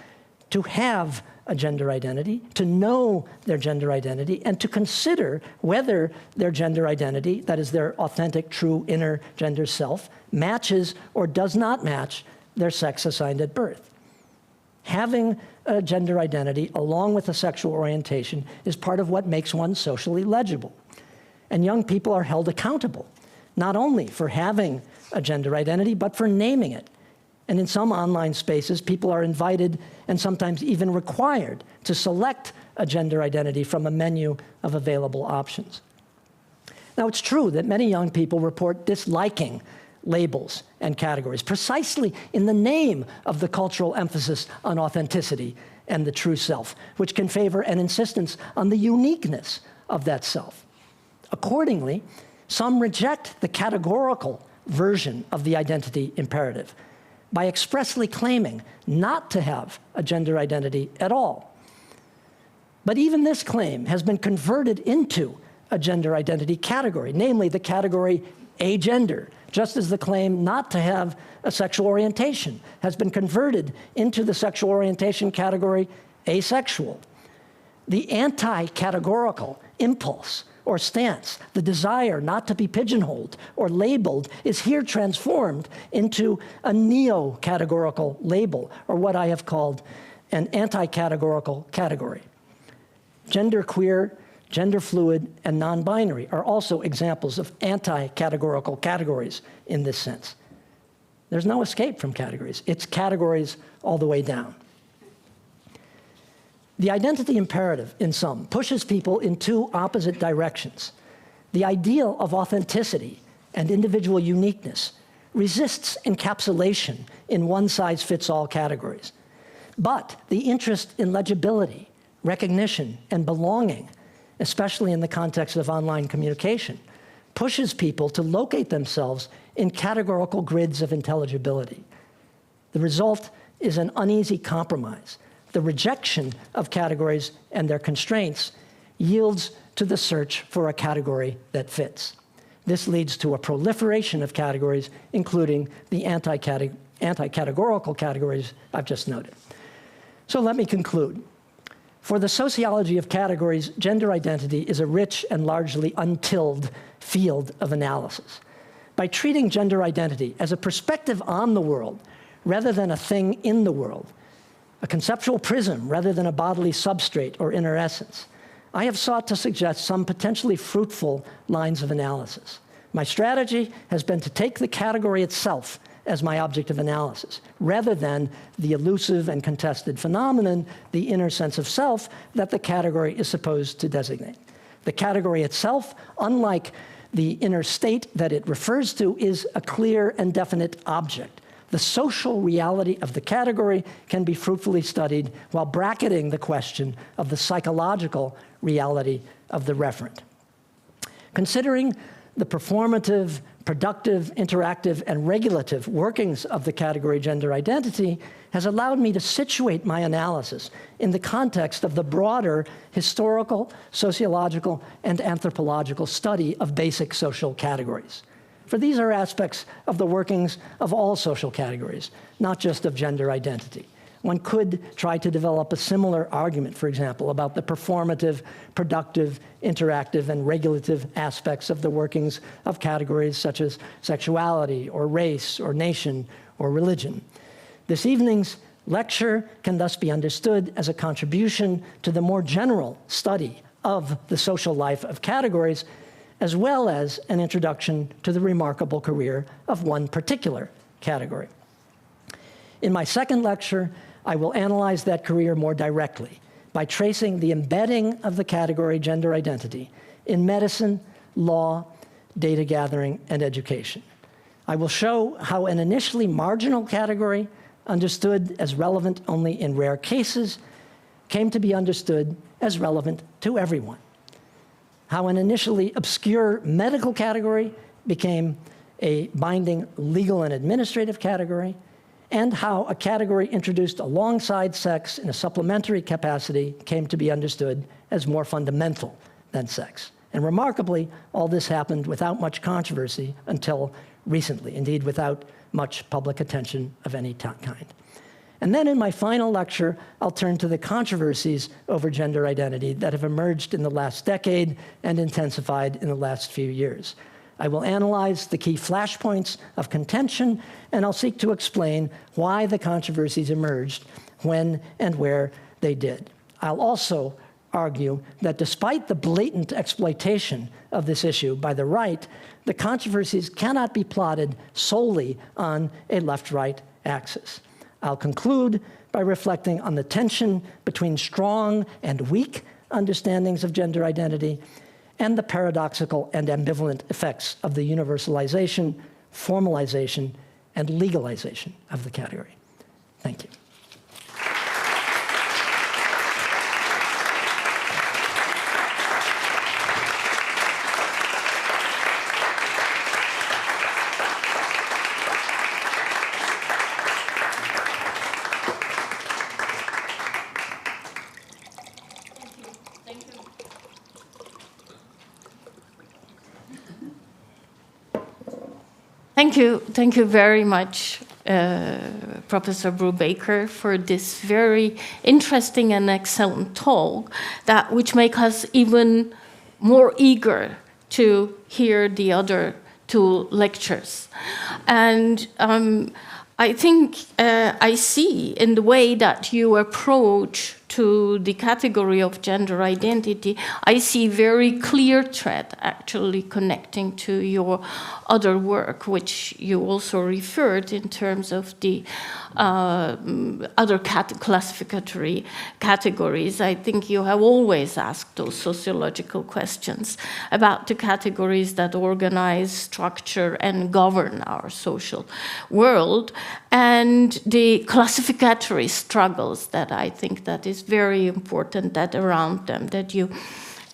to have a gender identity, to know their gender identity, and to consider whether their gender identity, that is their authentic, true, inner gender self, matches or does not match their sex assigned at birth. Having a gender identity along with a sexual orientation is part of what makes one socially legible. And young people are held accountable, not only for having a gender identity, but for naming it. And in some online spaces, people are invited and sometimes even required to select a gender identity from a menu of available options. Now, it's true that many young people report disliking labels and categories, precisely in the name of the cultural emphasis on authenticity and the true self, which can favor an insistence on the uniqueness of that self. Accordingly, some reject the categorical version of the identity imperative by expressly claiming not to have a gender identity at all. But even this claim has been converted into a gender identity category, namely the category agender, just as the claim not to have a sexual orientation has been converted into the sexual orientation category asexual. The anti-categorical impulse or stance, the desire not to be pigeonholed or labeled, is here transformed into a neo-categorical label, or what I have called an anti-categorical category. Genderqueer, gender fluid, and non-binary are also examples of anti-categorical categories in this sense. There's no escape from categories. It's categories all the way down. The identity imperative, in sum, pushes people in two opposite directions. The ideal of authenticity and individual uniqueness resists encapsulation in one-size-fits-all categories. But the interest in legibility, recognition, and belonging, especially in the context of online communication, pushes people to locate themselves in categorical grids of intelligibility. The result is an uneasy compromise. The rejection of categories and their constraints yields to the search for a category that fits. This leads to a proliferation of categories, including the anti-categorical categories I've just noted. So let me conclude. For the sociology of categories, gender identity is a rich and largely untilled field of analysis. By treating gender identity as a perspective on the world rather than a thing in the world, a conceptual prism rather than a bodily substrate or inner essence, I have sought to suggest some potentially fruitful lines of analysis. My strategy has been to take the category itself as my object of analysis, rather than the elusive and contested phenomenon, the inner sense of self, that the category is supposed to designate. The category itself, unlike the inner state that it refers to, is a clear and definite object. The social reality of the category can be fruitfully studied while bracketing the question of the psychological reality of the referent. Considering the performative, productive, interactive, and regulative workings of the category gender identity has allowed me to situate my analysis in the context of the broader historical, sociological, and anthropological study of basic social categories. For these are aspects of the workings of all social categories, not just of gender identity. One could try to develop a similar argument, for example, about the performative, productive, interactive, and regulative aspects of the workings of categories such as sexuality, or race, or nation, or religion. This evening's lecture can thus be understood as a contribution to the more general study of the social life of categories, as well as an introduction to the remarkable career of one particular category. In my second lecture, I will analyze that career more directly by tracing the embedding of the category gender identity in medicine, law, data gathering, and education. I will show how an initially marginal category, understood as relevant only in rare cases, came to be understood as relevant to everyone. How an initially obscure medical category became a binding legal and administrative category, and how a category introduced alongside sex in a supplementary capacity came to be understood as more fundamental than sex. And remarkably, all this happened without much controversy until recently, indeed without much public attention of any kind. And then in my final lecture, I'll turn to the controversies over gender identity that have emerged in the last decade and intensified in the last few years. I will analyze the key flashpoints of contention, and I'll seek to explain why the controversies emerged, when and where they did. I'll also argue that despite the blatant exploitation of this issue by the right, the controversies cannot be plotted solely on a left-right axis. I'll conclude by reflecting on the tension between strong and weak understandings of gender identity and the paradoxical and ambivalent effects of the universalization, formalization, and legalization of the category. Thank you. Thank you very much, Professor Brubaker, for this very interesting and excellent talk, which make us even more eager to hear the other two lectures. And I think I see in the way that you approach to the category of gender identity, I see very clear thread actually connecting to your other work, which you also referred in terms of the other classificatory categories. I think you have always asked those sociological questions about the categories that organize, structure, and govern our social world, and the classificatory struggles that I think that is very important that around them, that you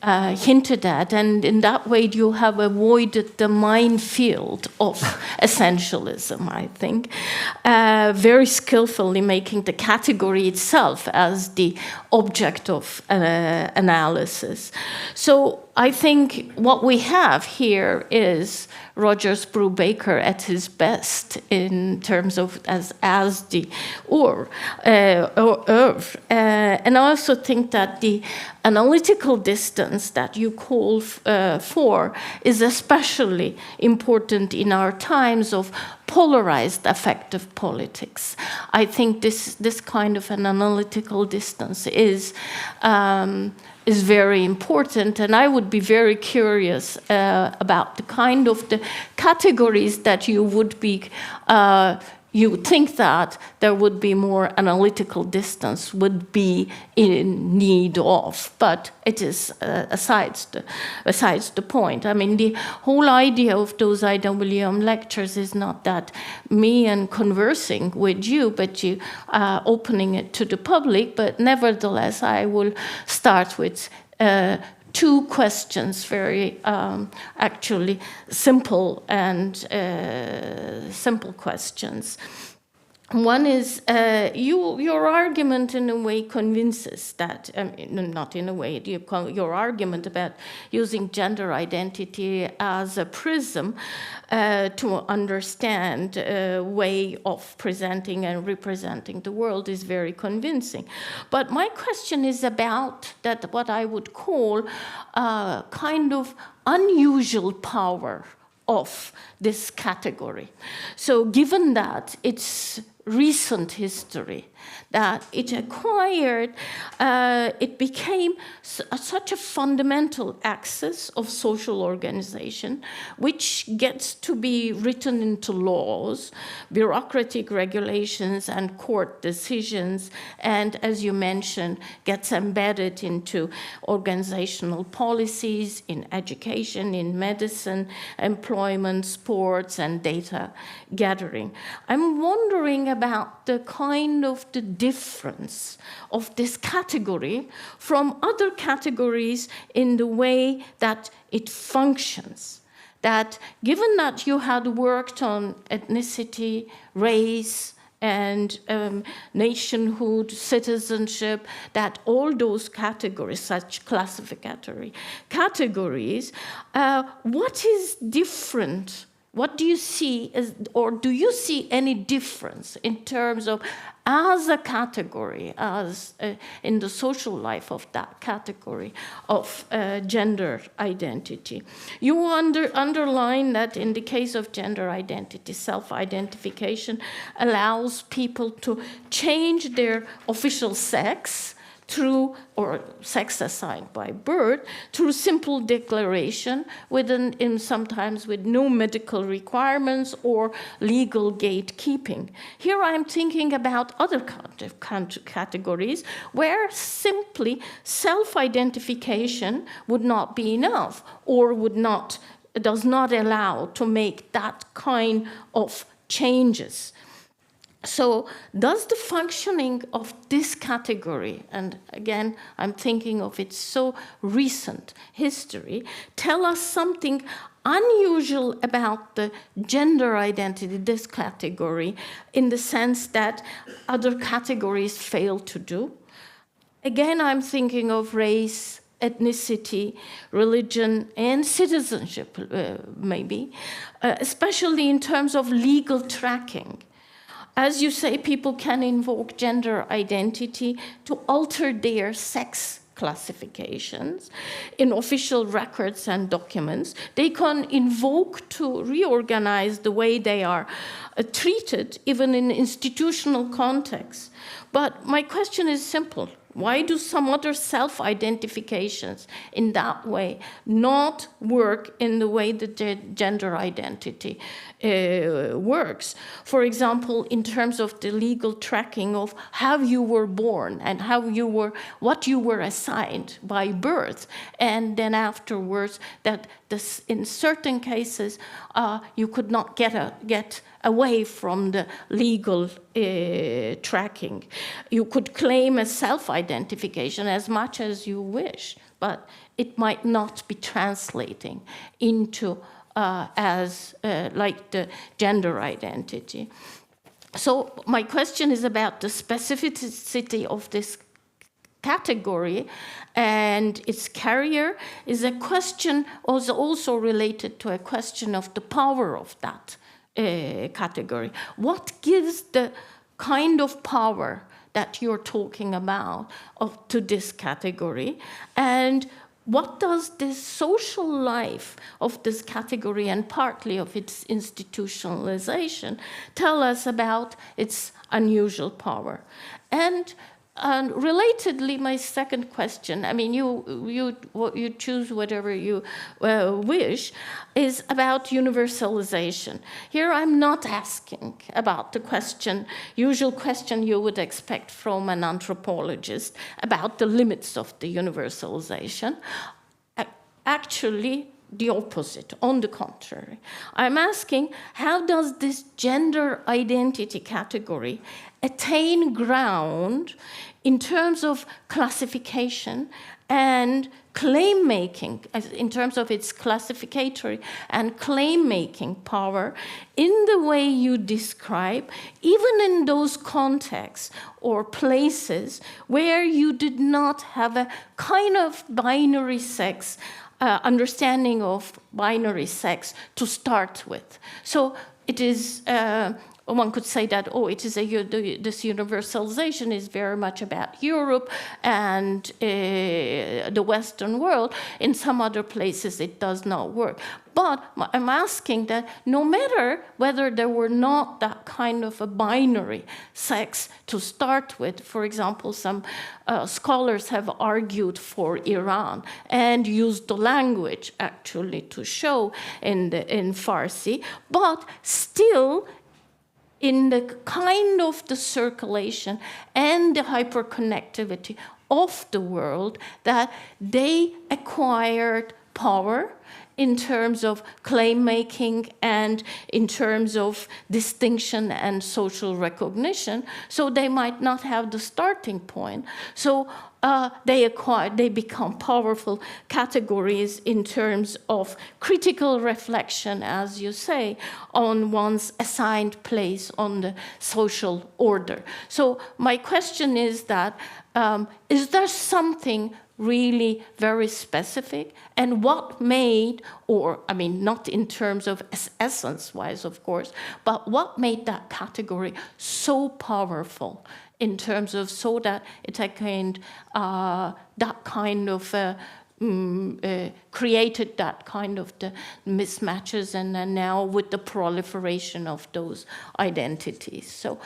hinted at, and in that way you have avoided the minefield of essentialism, I think, very skillfully making the category itself as the object of analysis. So I think what we have here is Rogers Brubaker at his best in terms of as the and I also think that the analytical distance that you call for is especially important in our times of polarized affective politics. I think this kind of an analytical distance is very important, and I would be very curious about the kind of the categories that you would be you think that there would be more analytical distance would be in need of, but it is besides the point. I mean, the whole idea of those IWM lectures is not that me and conversing with you, but you opening it to the public. But nevertheless, I will start with two questions, very actually simple and simple questions. One is your argument in a way convinces that, not in a way, your argument about using gender identity as a prism to understand a way of presenting and representing the world is very convincing. But my question is about that what I would call kind of unusual power of this category. So given that it's recent history, that it acquired, it became such a fundamental axis of social organization, which gets to be written into laws, bureaucratic regulations, and court decisions, and as you mentioned, gets embedded into organizational policies in education, in medicine, employment, sports, and data gathering. I'm wondering about the kind of the difference of this category from other categories in the way that it functions. That given that you had worked on ethnicity, race, and nationhood, citizenship, that all those categories, such classificatory categories, what is different? What do you see, or do you see any difference in terms of, as a category, as in the social life of that category of gender identity? You underline that in the case of gender identity, self-identification allows people to change their official sex through, or sex assigned by birth, through simple declaration, sometimes with no medical requirements or legal gatekeeping. Here I'm thinking about other categories where simply self-identification would not be enough, or does not allow to make that kind of changes. So does the functioning of this category, and again, I'm thinking of its so recent history, tell us something unusual about the gender identity, this category, in the sense that other categories fail to do? Again, I'm thinking of race, ethnicity, religion, and citizenship, maybe, especially in terms of legal tracking. As you say, people can invoke gender identity to alter their sex classifications in official records and documents. They can invoke to reorganize the way they are treated, even in institutional contexts. But my question is simple. Why do some other self-identifications in that way not work in the way that gender identity works? For example, in terms of the legal tracking of how you were born and what you were assigned by birth, and then afterwards that in certain cases you could not get away from the legal tracking. You could claim a self-identification as much as you wish, but it might not be translating into like the gender identity. So my question is about the specificity of this category and its carrier is a question also related to a question of the power of that category. What gives the kind of power that you're talking about to this category, and what does this social life of this category and partly of its institutionalization tell us about its unusual power? And relatedly, my second question, I mean, you choose whatever you wish, is about universalization. Here I'm not asking about the usual question you would expect from an anthropologist about the limits of the universalization. Actually, the opposite, on the contrary. I'm asking, how does this gender identity category attain ground in terms of classification and claim-making, in terms of its classificatory and claim-making power, in the way you describe, even in those contexts or places where you did not have a kind of binary sex, understanding of binary sex to start with. So it is, one could say that, this universalization is very much about Europe and the Western world. In some other places, it does not work. But I'm asking that no matter whether there were not that kind of a binary sex to start with, for example, some scholars have argued for Iran and used the language actually to show in Farsi, but still in the kind of the circulation and the hyperconnectivity of the world that they acquired power in terms of claim-making and in terms of distinction and social recognition, so they might not have the starting point. So they become powerful categories in terms of critical reflection, as you say, on one's assigned place on the social order. So my question is that, is there something really very specific, and what made, or I mean, not in terms of essence-wise, of course, but what made that category so powerful in terms of so that it attained that kind of created that kind of the mismatches, and then now with the proliferation of those identities. So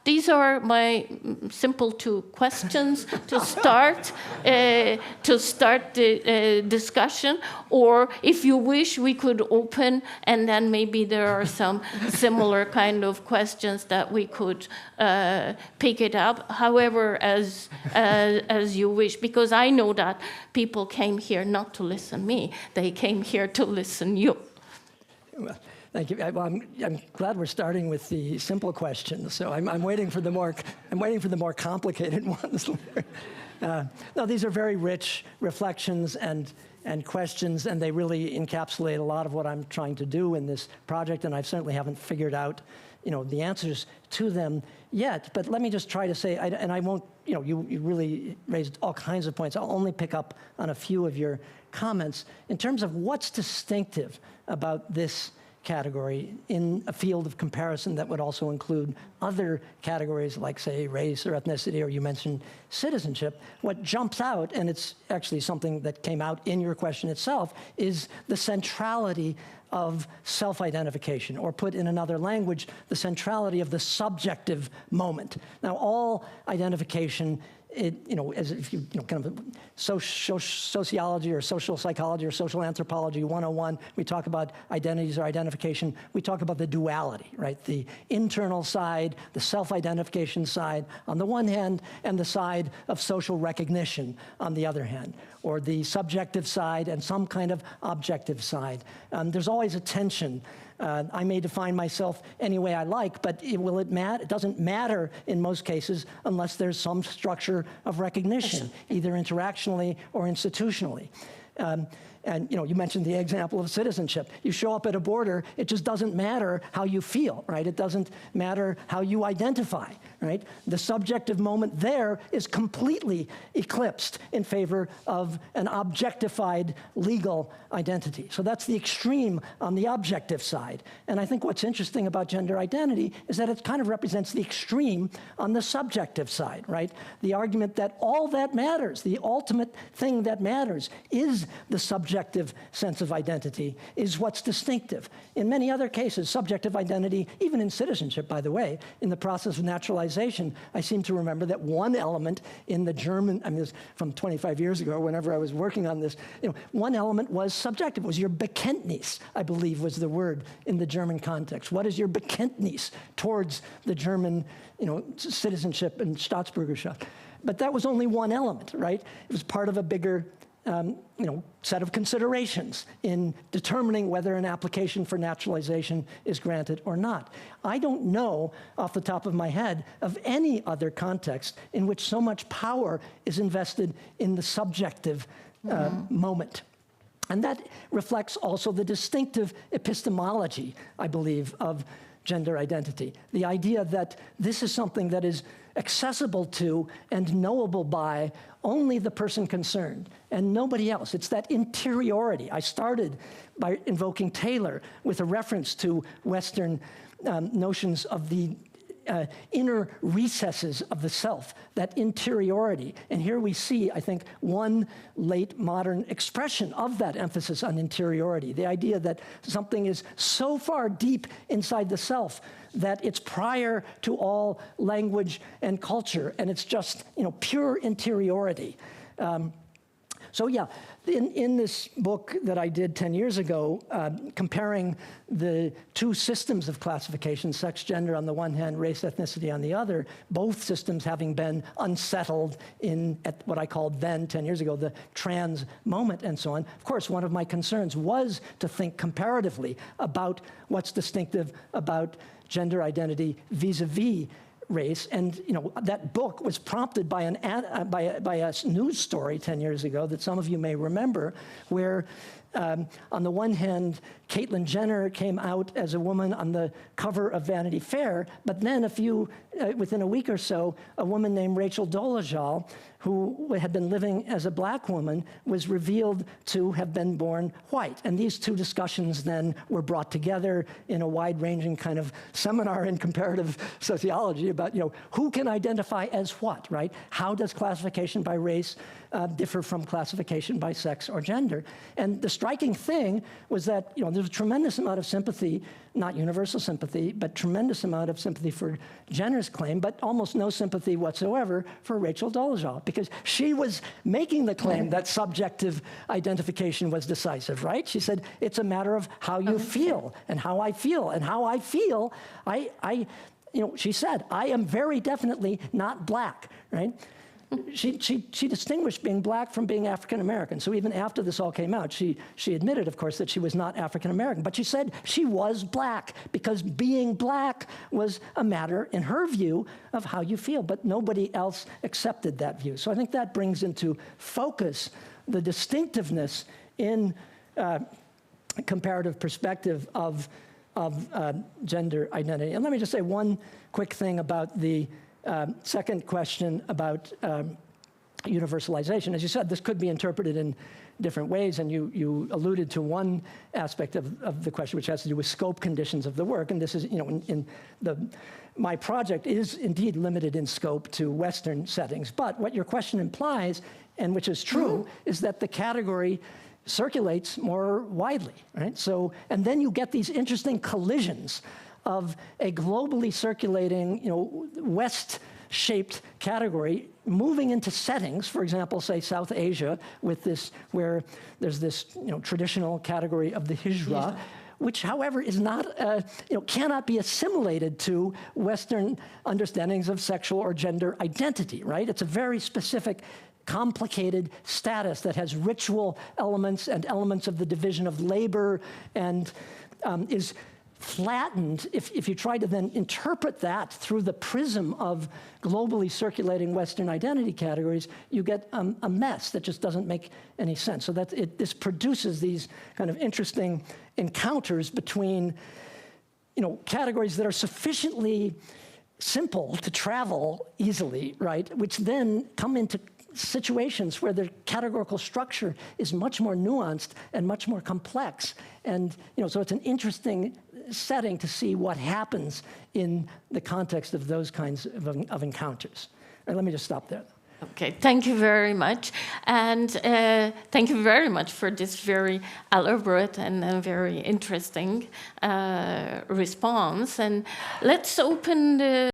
these are my simple two questions to start the discussion. Or if you wish, we could open, and then maybe there are some similar kind of questions that we could pick it up. However, as you wish, because I know that people came here not to listen me, they came here to listen you. Well, thank you. Well, I'm glad we're starting with the simple questions. So I'm waiting for the more complicated ones. No, these are very rich reflections and questions, and they really encapsulate a lot of what I'm trying to do in this project. And I certainly haven't figured out, the answers to them yet. But let me just try to say, and I won't. You really raised all kinds of points. I'll only pick up on a few of your comments in terms of what's distinctive about this category in a field of comparison that would also include other categories like, say, race or ethnicity, or you mentioned citizenship. What jumps out, and it's actually something that came out in your question itself, is the centrality of self-identification, or put in another language, the centrality of the subjective moment. Now, all identification, as if you kind of sociology or social psychology or social anthropology 101, we talk about identities or identification. We talk about the duality, right? The internal side, the self-identification side on the one hand, and the side of social recognition on the other hand, or the subjective side and some kind of objective side. There's always a tension. I may define myself any way I like, but will it matter? It doesn't matter in most cases unless there's some structure of recognition, either interactionally or institutionally. And you mentioned the example of citizenship. You show up at a border, it just doesn't matter how you feel, right? It doesn't matter how you identify, right? The subjective moment there is completely eclipsed in favor of an objectified legal identity. So that's the extreme on the objective side. And I think what's interesting about gender identity is that it kind of represents the extreme on the subjective side, right? The argument that all that matters, the ultimate thing that matters, is the subjective sense of identity, is what's distinctive. In many other cases, subjective identity, even in citizenship, by the way, in the process of naturalization, I seem to remember that one element in the German, I mean, this from 25 years ago, whenever I was working on this, one element was subjective, was your Bekenntnis, I believe was the word in the German context. What is your Bekenntnis towards the German, citizenship and Staatsbürgerschaft? But that was only one element, right? It was part of a bigger set of considerations in determining whether an application for naturalization is granted or not. I don't know, off the top of my head, of any other context in which so much power is invested in the subjective moment. And that reflects also the distinctive epistemology, I believe, of gender identity. The idea that this is something that is accessible to and knowable by only the person concerned and nobody else. It's that interiority. I started by invoking Taylor with a reference to Western notions of the inner recesses of the self, that interiority. And here we see, I think, one late modern expression of that emphasis on interiority, the idea that something is so far deep inside the self that it's prior to all language and culture, and it's just, pure interiority. So yeah, in this book that I did 10 years ago, comparing the two systems of classification, sex, gender on the one hand, race, ethnicity on the other, both systems having been unsettled at what I called then, 10 years ago, the trans moment and so on. Of course, one of my concerns was to think comparatively about what's distinctive about gender identity vis-a-vis race. And that book was prompted by by a news story 10 years ago that some of you may remember, where on the one hand, Caitlyn Jenner came out as a woman on the cover of Vanity Fair, but then within a week or so, a woman named Rachel Dolezal, who had been living as a black woman, was revealed to have been born white. And these two discussions then were brought together in a wide-ranging kind of seminar in comparative sociology about, who can identify as what, right? How does classification by race differ from classification by sex or gender? And the striking thing was that, there's a tremendous amount of sympathy, not universal sympathy, but tremendous amount of sympathy for Jenner's claim, but almost no sympathy whatsoever for Rachel Dolezal, because she was making the claim that subjective identification was decisive, right? She said, it's a matter of how you feel, and how I feel, and how I feel, she said, I am very definitely not black, right? She distinguished being black from being African American. So even after this all came out, she admitted, of course, that she was not African American. But she said she was black because being black was a matter, in her view, of how you feel. But nobody else accepted that view. So I think that brings into focus the distinctiveness in comparative perspective of gender identity. And let me just say one quick thing about the second question about universalization. As you said, this could be interpreted in different ways, and you alluded to one aspect of the question, which has to do with scope conditions of the work. And this is, my project is indeed limited in scope to Western settings. But what your question implies, and which is true, is that the category circulates more widely, right? So, and then you get these interesting collisions of a globally circulating, West-shaped category moving into settings, for example, say South Asia, with this, where there's this, traditional category of the hijra, which, however, is not, cannot be assimilated to Western understandings of sexual or gender identity, right? It's a very specific, complicated status that has ritual elements and elements of the division of labor, and is flattened. If you try to then interpret that through the prism of globally circulating Western identity categories, you get a mess that just doesn't make any sense. So that this produces these kind of interesting encounters between, categories that are sufficiently simple to travel easily, right? Which then come into situations where the categorical structure is much more nuanced and much more complex. And, so it's an interesting setting to see what happens in the context of those kinds of encounters. All right, let me just stop there. Okay, thank you very much. And thank you very much for this very elaborate and very interesting response. And let's open the